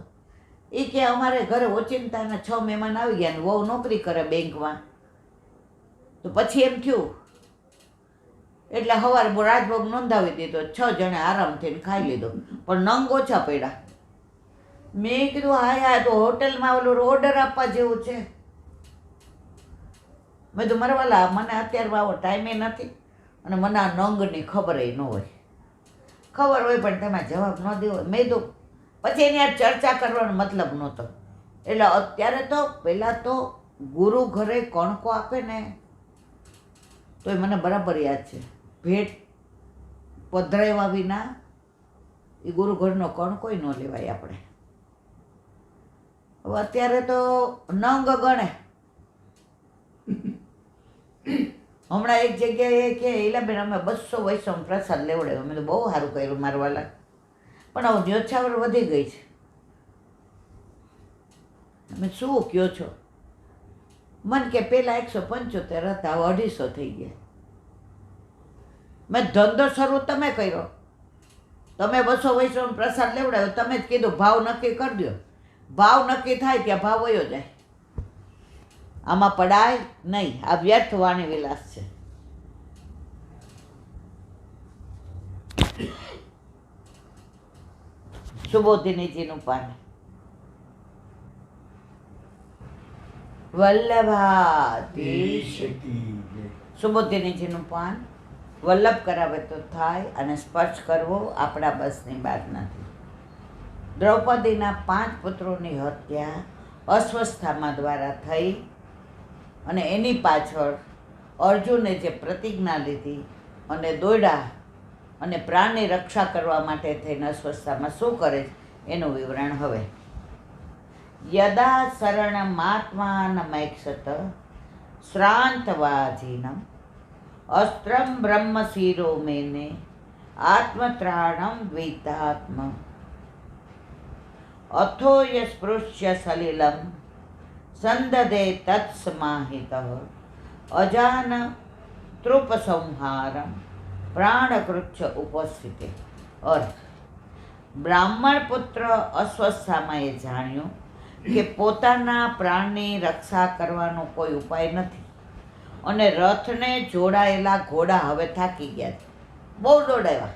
એ કે અમારે ઘરે ઓચિંતાના 6 મહેમાન આવી ગયા ને વહુ નોકરી કરે બેંકમાં, તો પછી એમ થયું એટલે સવારે રાજભોગ નોંધાવી દીધો. 6 જણે આરામથી ખાઈ લીધો, પણ નંગ ઓછા પડ્યા. મેં કીધું હા તો હોટલમાં ઓલું ઓર્ડર આપવા જેવું છે. મેં તો મારા વાલા મને અત્યારે આવો ટાઈમે નથી અને મને આ નંગની ખબર ન હોય. ખબર હોય પણ તેમાં જવાબ ન દેવો. મેં તો પછી એની આ ચર્ચા કરવાનો મતલબ નહોતો. એટલે અત્યારે તો પહેલાં તો ગુરુ ઘરે કણકો આપે ને તો એ મને બરાબર યાદ છે. ભેટ પધરાવ્યા વિના એ ગુરુ ઘરનો કણકોય ન લેવાય આપણે. હવે અત્યારે તો નંગ ગણે. હમણાં એક જગ્યાએ કે ઈલાબેન અમે 200 વૈષ્ણવ પ્રસાદ લેવડાવ્યો. મેં તો બહુ સારું કર્યું મારા વાલા, પણ હવે ન્યોછાવર વધી ગઈ છે. તમે શું કહો છો? મન કે પહેલાં 175 હતા, હવે 250 થઈ ગયા. મેં ધંધો શરૂ તમે કર્યો, તમે 200 વૈષ્ણવ પ્રસાદ લેવડાવ્યો, તમે જ કીધું ભાવ નક્કી કરી દો. ભાવ નક્કી થાય ત્યાં ભાવ વયો જાય. આમાં પડાય નહીં. આ વ્યર્થ વાણી વિલાસ છે. સુબોધિનીજીનું પાન. વલ્લભાધીશ. સુબોધિનીજીનું પાન વલ્લભ કરાવે તો થાય, અને સ્પર્શ કરવો આપણા બસની બહાર નથી. દ્રૌપદીના 5 પુત્રોની હત્યા અસ્વસ્થામાં દ્વારા થઈ, અને એની પાછળ અર્જુને જે પ્રતિજ્ઞા લીધી અને દોડ્યા અને પ્રાણની રક્ષા કરવા માટે થઈને અસ્વસ્થામાં શું કરે છે એનું વિવરણ હવે. યદા શરણમાત્માનમૈક્ષત શ્રાંતવાજીનમ અસ્ત્રમ બ્રહ્મશિરો મેને આત્મત્રાણમ દ્વૈતાત્મ અથો યસ્પૃશ્ય સલિલમ સંદદે તત્સમાહિત અજાન તૃપસંહારમ પ્રાણકૃચ્છ ઉપસ્થિતે. અર્થ: બ્રાહ્મણ પુત્ર અશ્વત્થામાએ જાણ્યું કે પોતાના પ્રાણની રક્ષા કરવાનો કોઈ ઉપાય નથી અને રથને જોડાયેલા ઘોડા હવે થાકી ગયા છે, બહુ દોડાવ્યા,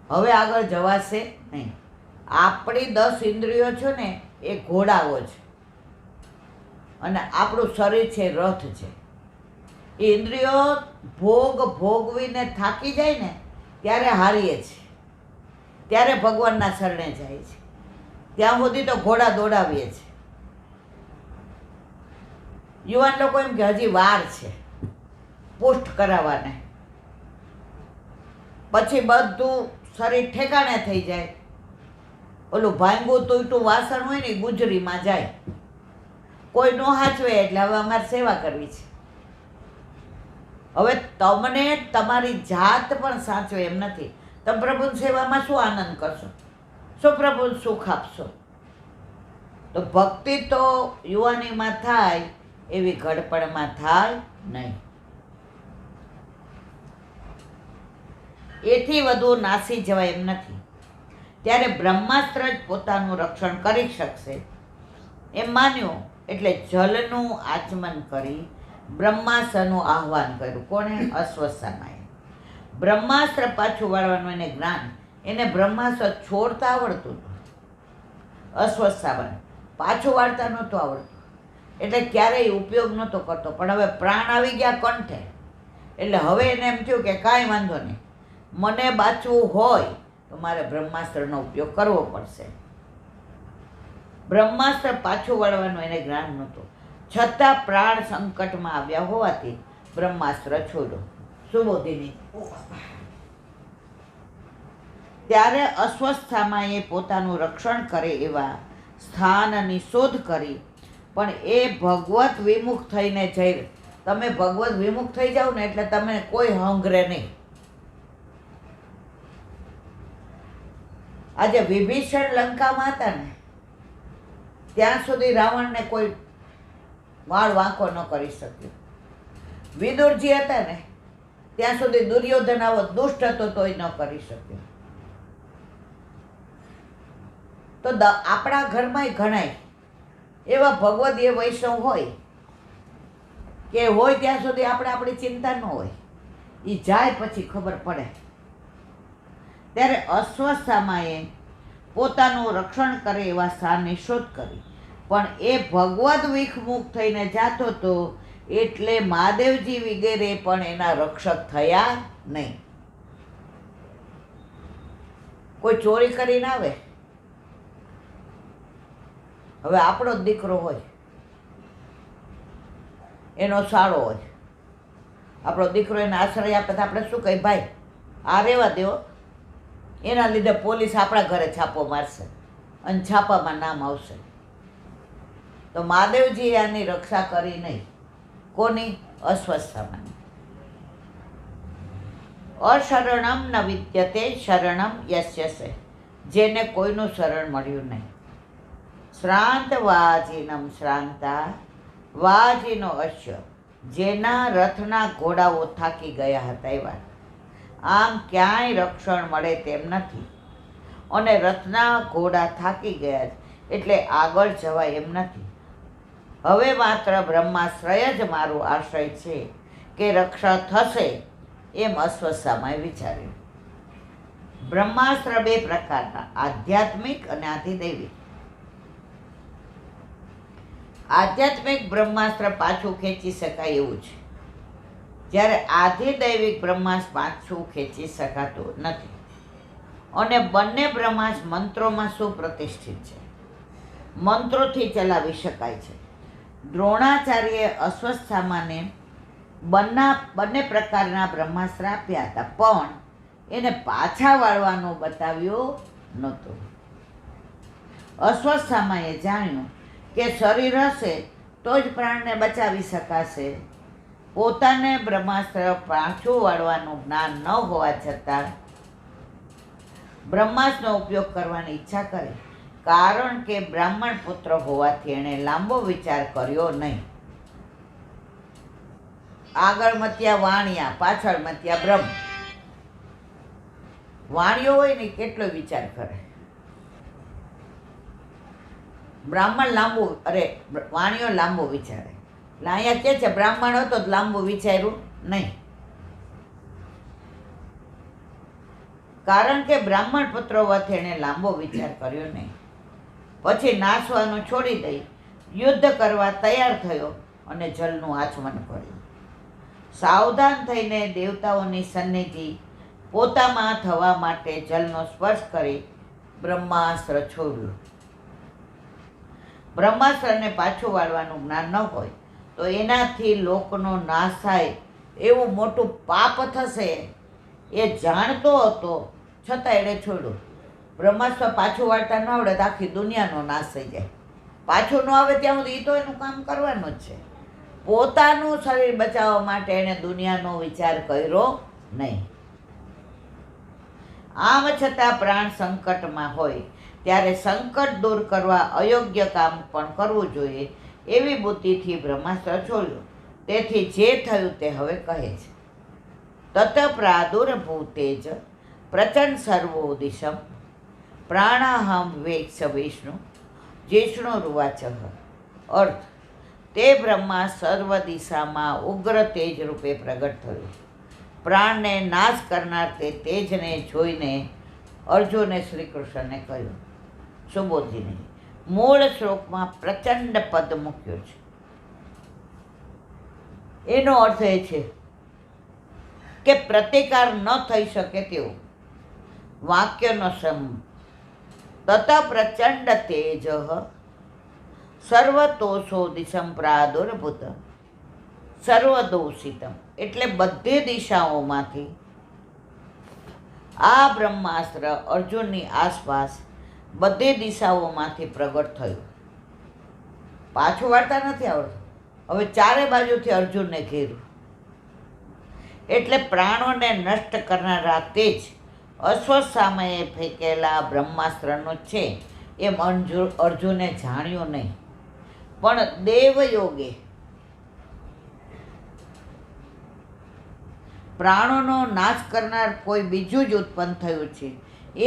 હવે આગળ જવાશે નહીં. આપણી 10 ઇન્દ્રિયો છે ને એ ઘોડાઓ છે અને આપણું શરીર છે રથ છે. એ ઇન્દ્રિયો ભોગવીને થાકી જાય ને ત્યારે હારીએ છીએ, ત્યારે ભગવાનના શરણે જાય છે. ત્યાં સુધી તો ઘોડા દોડાવીએ છીએ. યુવાન લોકો એમ કે હજી વાર છે પુષ્ટ કરાવવાને, પછી બધું શરીર ઠેકાણે થઈ જાય. ઓલું ભાંગું તૂટું વાસણ હોય ને ગુજરીમાં જાય. કોઈ નો હાચવે એટલે હવે અમારે સેવા કરવી છે. હવે તમને તમારી જાત પણ સાચવે એમ નથી. તમે પ્રભુની સેવામાં શું આનંદ કરશો, શું પ્રભુને સુખ આપશો? તો ભક્તિ તો યુવાનીમાં થાય એવી ઘડપણમાં થાય નહીં. એથી વધુ નાસી જવાય એમ નથી. ત્યારે બ્રહ્માસ્ત્ર જ પોતાનું રક્ષણ કરી શકશે એમ માન્યું એટલે જલનું આચમન કરી બ્રહ્માસ્ત્રનું આહ્વાન કર્યું. કોણે? અશ્વત્થામાએ. બ્રહ્માસ્ત્ર પાછું વાળવાનું એને જ્ઞાન, એને બ્રહ્માસ્ત્ર છોડતા આવડતું હતું. અશ્વત્થામાને પાછું વાળતા નહોતું આવડતું એટલે ક્યારેય ઉપયોગ નહોતો કરતો. પણ હવે પ્રાણ આવી ગયા કંઠે એટલે હવે એને એમ થયું કે કાંઈ વાંધો નહીં, મને બાંચવું હોય તો મારે બ્રહ્માસ્ત્રનો ઉપયોગ કરવો પડશે. બ્રહ્માસ્ત્ર પાછું વળવાનું એને જ્ઞાન નહોતું, છતાં પ્રાણ સંકટમાં આવ્યા હોવાથી બ્રહ્માસ્ત્ર છોડ્યો. સુબોધિની. ત્યારે અશ્વત્થામાએ પોતાનું રક્ષણ કરે એવા સ્થાનની શોધ કરી, પણ એ ભગવત વિમુખ થઈને જઈ. તમે ભગવત વિમુખ થઈ જાઓ ને એટલે તમે કોઈ હંગરે નહીં. આજે વિભીષણ લંકામાં હતા ને ત્યાં સુધી રાવણને કોઈ વાળ વાંકો ન કરી શક્યું. વિદુરજી હતા ને ત્યાં સુધી દુર્યોધન આવો દુષ્ટ હતો તોય ન કરી શક્યો. તો આપણા ઘરમાં ઘણાય એવા ભગવદીય વૈષ્ણવ હોય કે હોય ત્યાં સુધી આપણે આપણી ચિંતા ન હોય, એ જાય પછી ખબર પડે. ત્યારે અશ્વત્થામાએ પોતાનું રક્ષણ કરે એવા સ્થાનની શોધ કરી, પણ એ ભગવદ વિખમુખ થઈને જાતો હતો એટલે મહાદેવજી વગેરે પણ એના રક્ષક થયા નહીં. કોઈ ચોરી કરીને આવે, હવે આપણો જ દીકરો હોય, એનો સાળો હોય, આપણો દીકરો એને આશ્રય આપે તો આપણે શું કહી, ભાઈ આ રહેવા દેવો, એના લીધે પોલીસ આપણા ઘરે છાપો મારશે અને છાપામાં નામ આવશે. તો મહાદેવજીએ આની રક્ષા કરી નહીં. કોની? અશ્વત્થામાની. અશરણમ ન વિદ્યતે શરણમ યસ્યસે. જેને કોઈનું શરણ મળ્યું નહીં. શ્રાંત વાજીનમ શ્રાંતા વાજીનો અશ્ય. જેના રથના ઘોડાઓ થાકી ગયા હતા એવા. આમ ક્યાંય રક્ષણ મળે તેમ નથી અને રથના ઘોડા થાકી ગયા એટલે આગળ જવાય એમ નથી. હવે માત્ર બ્રહ્માશ્રય જ મારું આશ્રય છે કે રક્ષા થશે એમ અશ્વત્થામાએ વિચાર્યું. બ્રહ્માસ્ત્ર 2 પ્રકારના, આધ્યાત્મિક અને આધિદૈવિક. આધ્યાત્મિક બ્રહ્માસ્ત્ર પાછું ખેંચી શકાય એવું છે, જ્યારે આધિદૈવિક બ્રહ્માસ્ત્ર પાછું ખેંચી શકાતું નથી. અને બંને બ્રહ્માસ્ત્ર મંત્રોમાં સુપ્રતિષ્ઠિત છે, મંત્રોથી ચલાવી શકાય છે. દ્રોણાચાર્યએ અશ્વત્થામાને બંને પ્રકારના બ્રહ્માસ્ત્ર આપ્યા હતા, પણ એને પાછા વાળવાનું બતાવ્યું નહોતું. અશ્વત્થામાએ જાણ્યું કે શરીર હશે તો જ પ્રાણને બચાવી શકાશે. પોતાને બ્રહ્માસ્ત્ર પાછું વાળવાનું જ્ઞાન ન હોવા છતાં બ્રહ્માસ્ત્રનો ઉપયોગ કરવાની ઈચ્છા કરે કારણ કે બ્રાહ્મણ પુત્ર હોવાથી એણે લાંબો વિચાર કર્યો નહીં. આગળ મત્યા વાણિયા, પાછળ મત્યા બ્રહ્મ. વાણિયો હોય ને કેટલો વિચાર કરે. બ્રાહ્મણ લાંબુ, વાણિયો લાંબુ વિચારે. એટલે અહીંયા કે છે બ્રાહ્મણ હતો તો લાંબુ વિચાર્યું નહીં. કારણ કે બ્રાહ્મણ પુત્ર હોવાથી એણે લાંબો વિચાર કર્યો નહીં. પછી નાસવાનું છોડી દઈ યુદ્ધ કરવા તૈયાર થયો અને જલનું આચમન કર્યું. સાવધાન થઈને દેવતાઓની સન્નિધિ પોતામાં થવા માટે જલનો સ્પર્શ કરી બ્રહ્માસ્ત્ર છોડ્યું. બ્રહ્માસ્ત્રને પાછું વાળવાનું જ્ઞાન ન હોય તો એનાથી લોકનો નાશ થાય એવું મોટું પાપ થશે એ જાણતો હતો, છતાં એણે છોડ્યું. બ્રહ્માસ્ત્ર પાછું વાળતા ન આવડે તો આખી દુનિયાનો નાશ થઈ જાય. પાછું ન આવે ત્યાં સુધી એ તો એનું કામ કરવાનું જ છે. પોતાનું શરીર બચાવવા માટે એણે દુનિયાનો વિચાર કર્યો નહીં. આમ છતાં પ્રાણ સંકટમાં હોય ત્યારે સંકટ દૂર કરવા અયોગ્ય કામ પણ કરવું જોઈએ એવી બુદ્ધિથી બ્રહ્માસ્ત્ર છોડ્યું. તેથી જે થયું તે હવે કહે છે. તત પ્રાદુર્ભૂતેજ પ્રચંડ સર્વો દિશમ પ્રાણાહમ વેક્ષ વિષ્ણુ જિષ્ણુરુવાચ. અર્થ: તે બ્રહ્મા સર્વ દિશામાં ઉગ્ર તેજ રૂપે પ્રગટ થયું. પ્રાણને નાશ કરનાર તે તેજને જોઈને અર્જુને શ્રી કૃષ્ણને કહ્યું. સુબોધીને મૂળ શ્લોકમાં પ્રચંડ પદ મૂક્યું છે. એનો અર્થ એ છે કે પ્રતિકાર ન થઈ શકે તેવું વાક્યનો સમૂહ. તત પ્રચંડ તેજ સર્વતોષો દિશમ પ્રાદુર્ભૂત સર્વદોષિતમ. એટલે બધી દિશાઓમાંથી આ બ્રહ્માસ્ત્ર અર્જુનની આસપાસ બધી દિશાઓમાંથી પ્રગટ થયું. પાછું વાળતા નથી આવડતું. હવે ચારે બાજુથી અર્જુનને ઘેર્યું. એટલે પ્રાણોને નષ્ટ કરનારા તેજ અશ્વત્થામાએ ફેંકેલા બ્રહ્માસ્ત્રનો છે એમ અર્જુને જાણ્યું નહીં. પણ દેવયોગે પ્રાણોનો નાશ કરનાર કોઈ બીજું જ ઉત્પન્ન થયું છે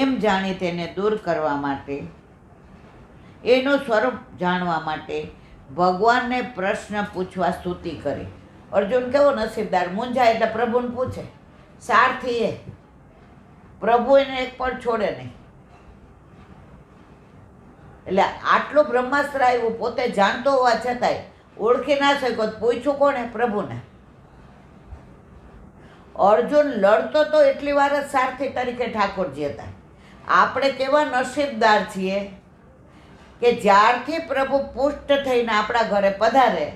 એમ જાણી તેને દૂર કરવા માટે, એનું સ્વરૂપ જાણવા માટે ભગવાનને પ્રશ્ન પૂછવા સ્તુતિ કરી. અર્જુન કેવો નસીબદાર, મૂંઝાય એટલે પ્રભુને પૂછે. સારથી એ પ્રભુ એને એક પણ છોડે નહીં. એટલે આટલું બ્રહ્માસ્ત્ર આવ્યું, પોતે જાણતો હોવા છતાંય ઓળખી ના શક્યો. પૂછ્યું કોણે? પ્રભુને. અર્જુન લડતો તો એટલી વાર જ સારથી તરીકે ઠાકોરજી હતા. આપણે કેવા નસીબદાર છીએ કે જ્યારથી પ્રભુ પુષ્ટ થઈને આપણા ઘરે પધારે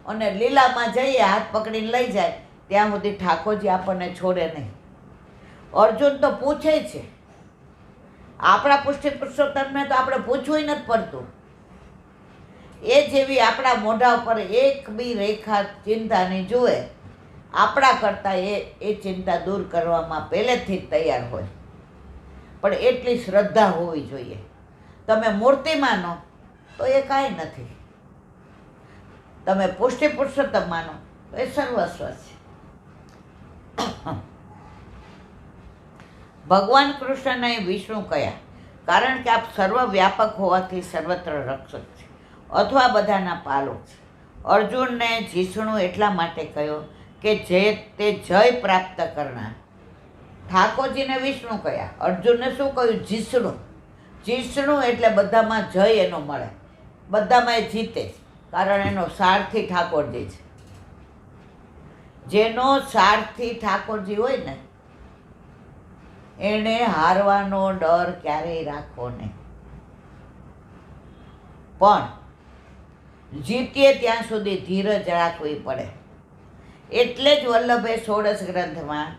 અને લીલામાં જઈએ હાથ પકડીને લઈ જાય ત્યાં સુધી ઠાકોરજી આપણને છોડે નહીં. અર્જુન તો પૂછે છે. આપણા પુષ્ટિ પુરુષોત્તમને તો આપણે પૂછવું નથી પડતું. એ જેવી આપણા મોઢા ઉપર એક બી રેખા ચિંતાની જુએ, આપણા કરતાં એ ચિંતા દૂર કરવામાં પહેલેથી જ તૈયાર હોય. પણ એટલી શ્રદ્ધા હોવી જોઈએ. તમે મૂર્તિ માનો તો એ કાંઈ નથી. તમે પુષ્ટિ પુરુષોત્તમ માનો તો એ સર્વસ્વ છે. ભગવાન કૃષ્ણને વિષ્ણુ કયા? કારણ કે આપ સર્વવ્યાપક હોવાથી સર્વત્ર રક્ષક છે અથવા બધાના પાલક છે. અર્જુનને જિષ્ણુ એટલા માટે કહ્યો કે જે તે જય પ્રાપ્ત કરનાર. ઠાકોરજીને વિષ્ણુ કયા? અર્જુનને શું કહ્યું? જિષ્ણુ. જિષ્ણુ એટલે બધામાં જય એનો મળે, બધામાં એ જીતે, કારણ એનો સારથી ઠાકોરજી છે. જેનો સારથી ઠાકોરજી હોય ને એને હારવાનો ડર ક્યારેય રાખવો નહીં. પણ જીતીએ ત્યાં સુધી ધીરજ રાખવી પડે. એટલે જ વલ્લભે ષોડશ ગ્રંથમાં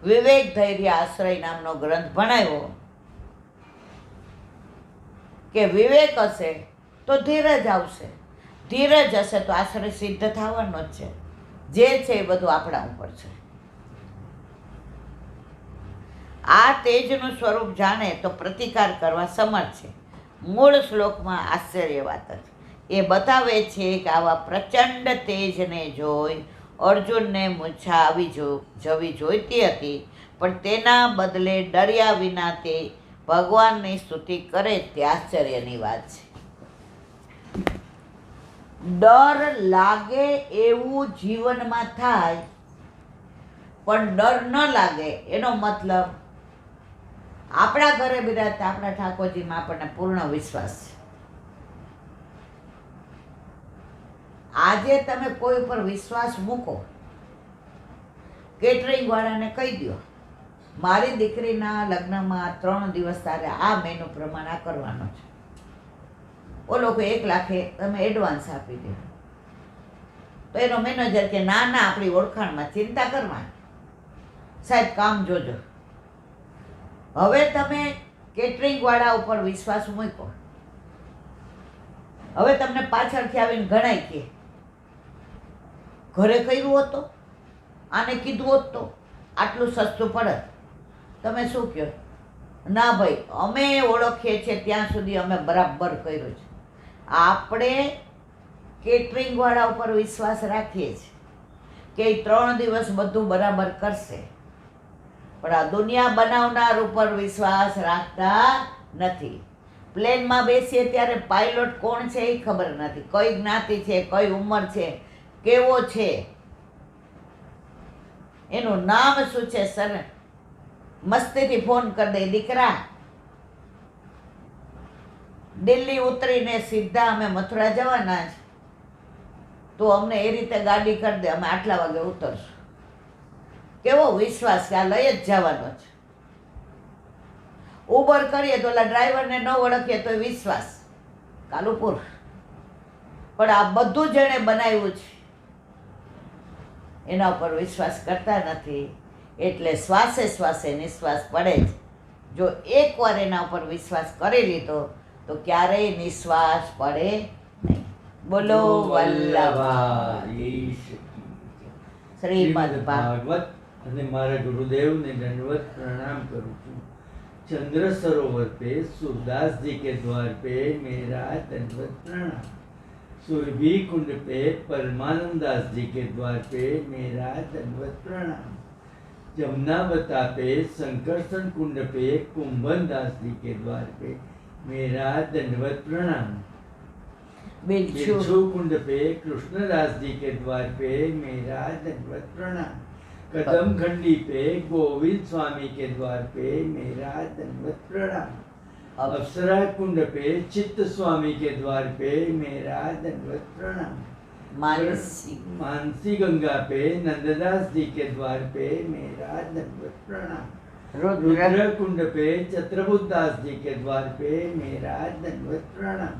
વિવેક ધૈર્ય આશ્રય નામનો ગ્રંથ ભણાવ્યો કે વિવેક હશે તો ધીરજ આવશે, ધીરજ હશે તો આશ્રય સિદ્ધ થવાનો જ છે. જે છે એ બધું આપણા ઉપર છે. આ તેજનું સ્વરૂપ જાણે તો પ્રતિકાર કરવા સમર્થ છે. મૂળ શ્લોકમાં આશ્ચર્ય વાત છે. એ બતાવે છે કે આવા પ્રચંડ તેજને જોઈ અર્જુનને મૂર્છા આવી જવી જોઈતી હતી, પણ તેના બદલે ડર્યા વિના તે ભગવાનની સ્તુતિ કરે તે આશ્ચર્યની વાત છે. ડર લાગે એવું જીવનમાં થાય, પણ ડર ન લાગે એનો મતલબ આપણા ઘરે બિરાજતા આપણા ઠાકોરજીમાં આપણને પૂર્ણ વિશ્વાસ છે. આજે તમે કોઈ ઉપર વિશ્વાસ મૂકો, કેટરિંગ વાળાને કહી દો મારી દીકરીના લગ્નમાં 3 દિવસ તારે આ મેનુ પ્રમાણે આ કરવાનો છે, ઓ લોકો 1 લાખે તમે એડવાન્સ આપી દો, તો એનો મેનેજર કે ના ના આપણી ઓળખાણમાં ચિંતા કરવાની, સાહેબ કામ જોજો. હવે તમે કેટરિંગ વાળા ઉપર વિશ્વાસ મૂકો, હવે તમને પાછળથી આવીને ગણાય કે ઘરે કર્યું હોત તો, આને કીધું હોત તો આટલું સસ્તું પડે, તમે શું કહો? ના ભાઈ અમે ઓળખીએ છીએ ત્યાં સુધી અમે બરાબર કર્યું છે. આપણે કેટરિંગ વાળા ઉપર વિશ્વાસ રાખીએ છીએ કે 3 દિવસ બધું બરાબર કરશે, પણ આ દુનિયા બનાવનાર ઉપર વિશ્વાસ રાખતા નથી. પ્લેનમાં બેસીએ ત્યારે પાયલોટ કોણ છે એ ખબર નથી, કઈ જ્ઞાતિ છે, કઈ ઉંમર છે, કેવો છે, એનું નામ શું છે, સર મસ્તીથી ફોન કરી દે દીકરા દિલ્હી ઉતરીને સીધા અમે મથુરા જવાના છે, તો અમને એ રીતે ગાડી કરી દે, અમે આટલા વાગે ઉતરશું. કેવો વિશ્વાસ કે આ લઈ જ જવાનો છે. ઉબર કરીએ તો ઓલા ડ્રાઈવરને ન ઓળખીએ તો વિશ્વાસ કાલુપુર, પણ આ બધું જેણે બનાવ્યું છે એના ઉપર વિશ્વાસ કરતા નથી, એટલે શ્વાસે શ્વાસે નિશ્વાસ પડે જ. જો એકવાર એના ઉપર વિશ્વાસ કરી લીધો તો ક્યારેય નિશ્વાસ પડે નહીં. બોલો વલ્લભાધીશ શ્રીમદ ભાગવત. અને મારા ગુરુદેવને દંડવત प्रणाम करूँ છું. चंद्र सरोवर पे सूरदास जी के द्वार पे मेरा दंडवत प्रणाम. सुरभि कुंड पे परमानंद दास जी के द्वार पे मेरा दंडवत प्रणाम. जमुनावता पे संकर्षण कुंड पे कुंभन दास जी के द्वार पे मेरा दंडवत प्रणाम. बिच्छू कुंड पे कृष्णदास जी के द्वार पे मेरा दंडवत प्रणाम. कदम खंडी पे गोविंद स्वामी के द्वार पे मेरा दंडवत प्रणाम. अप्सरा कुंड पे चित्त स्वामी के द्वार पे मेरा दंडवत प्रणाम. मानसी गंगा पे नंददास जी के द्वार पे मेरा दंडवत प्रणाम. रुद्र कुंड पे चत्रबुद्धास जी के द्वार पे मेरा दंडवत प्रणाम.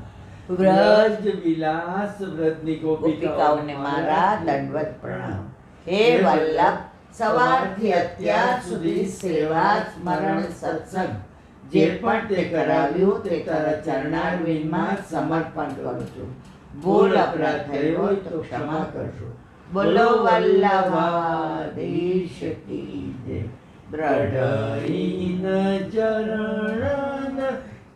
ब्रज विलास व्रतनी गोपिकाओं ने मारा दंडवत प्रणाम. हे वल्लभ સવારથી અત્યાર સુધી સેવા સ્મરણ સત્સંગ જે પણ તે કરાવ્યું તે તારા ચરણારવિંદમાં સમર્પણ કરું છું. ભૂલ અપરાધ થયો હોય તો ક્ષમા કરજો. બોલો વલ્લભાધીશ કી જય. દ્રઢઈન ચરણ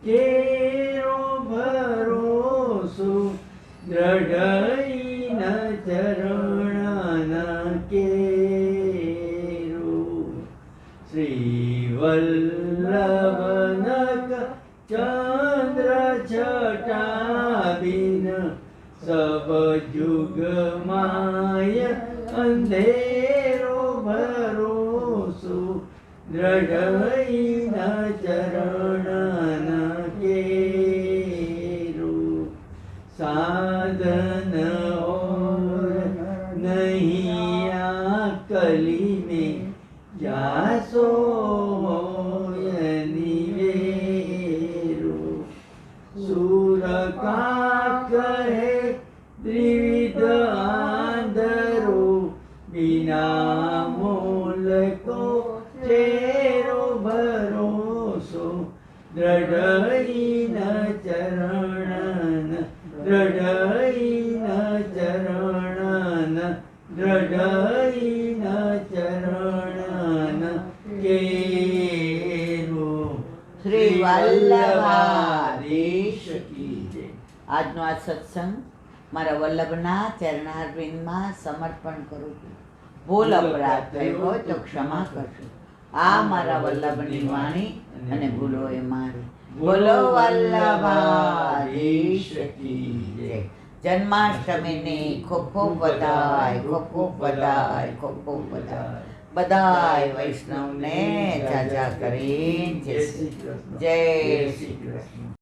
કેરો ભરોસો, દ્રઢઈન ચરણ કે श्री वल्लभनक चंद्र छटा बिन सब जुग माय अंधेरो भरोसो, दृढ़ चरण केरो. साधन और नहीं कली में जासो निवेरो. सूर का कहे त्रिविध आंधरो, बिना मूल को चेरो भरोसो, दृढ़ चरण दृढ़ चरण दृढ़ चरण केरो. श्री वल्लभाधीश આજનો આ સત્સંગ મારા વલ્લભના ચરણારવિંદમાં સમર્પણ કરું છું. ભૂલ અપરાધ થઈ હોય તો ક્ષમા કરજો. આ મારા વલ્લભની વાણી અને ભૂલો એ મારી. બોલો વલ્લભાધીશ કી જય. જન્માષ્ટમીની ખૂબ ખૂબ વધાય, ખૂબ ખૂબ વધાય, ખૂબ ખૂબ વધાય. બધાય વૈષ્ણવને જાજા કરીને જય શ્રી કૃષ્ણ. જય શ્રી કૃષ્ણ.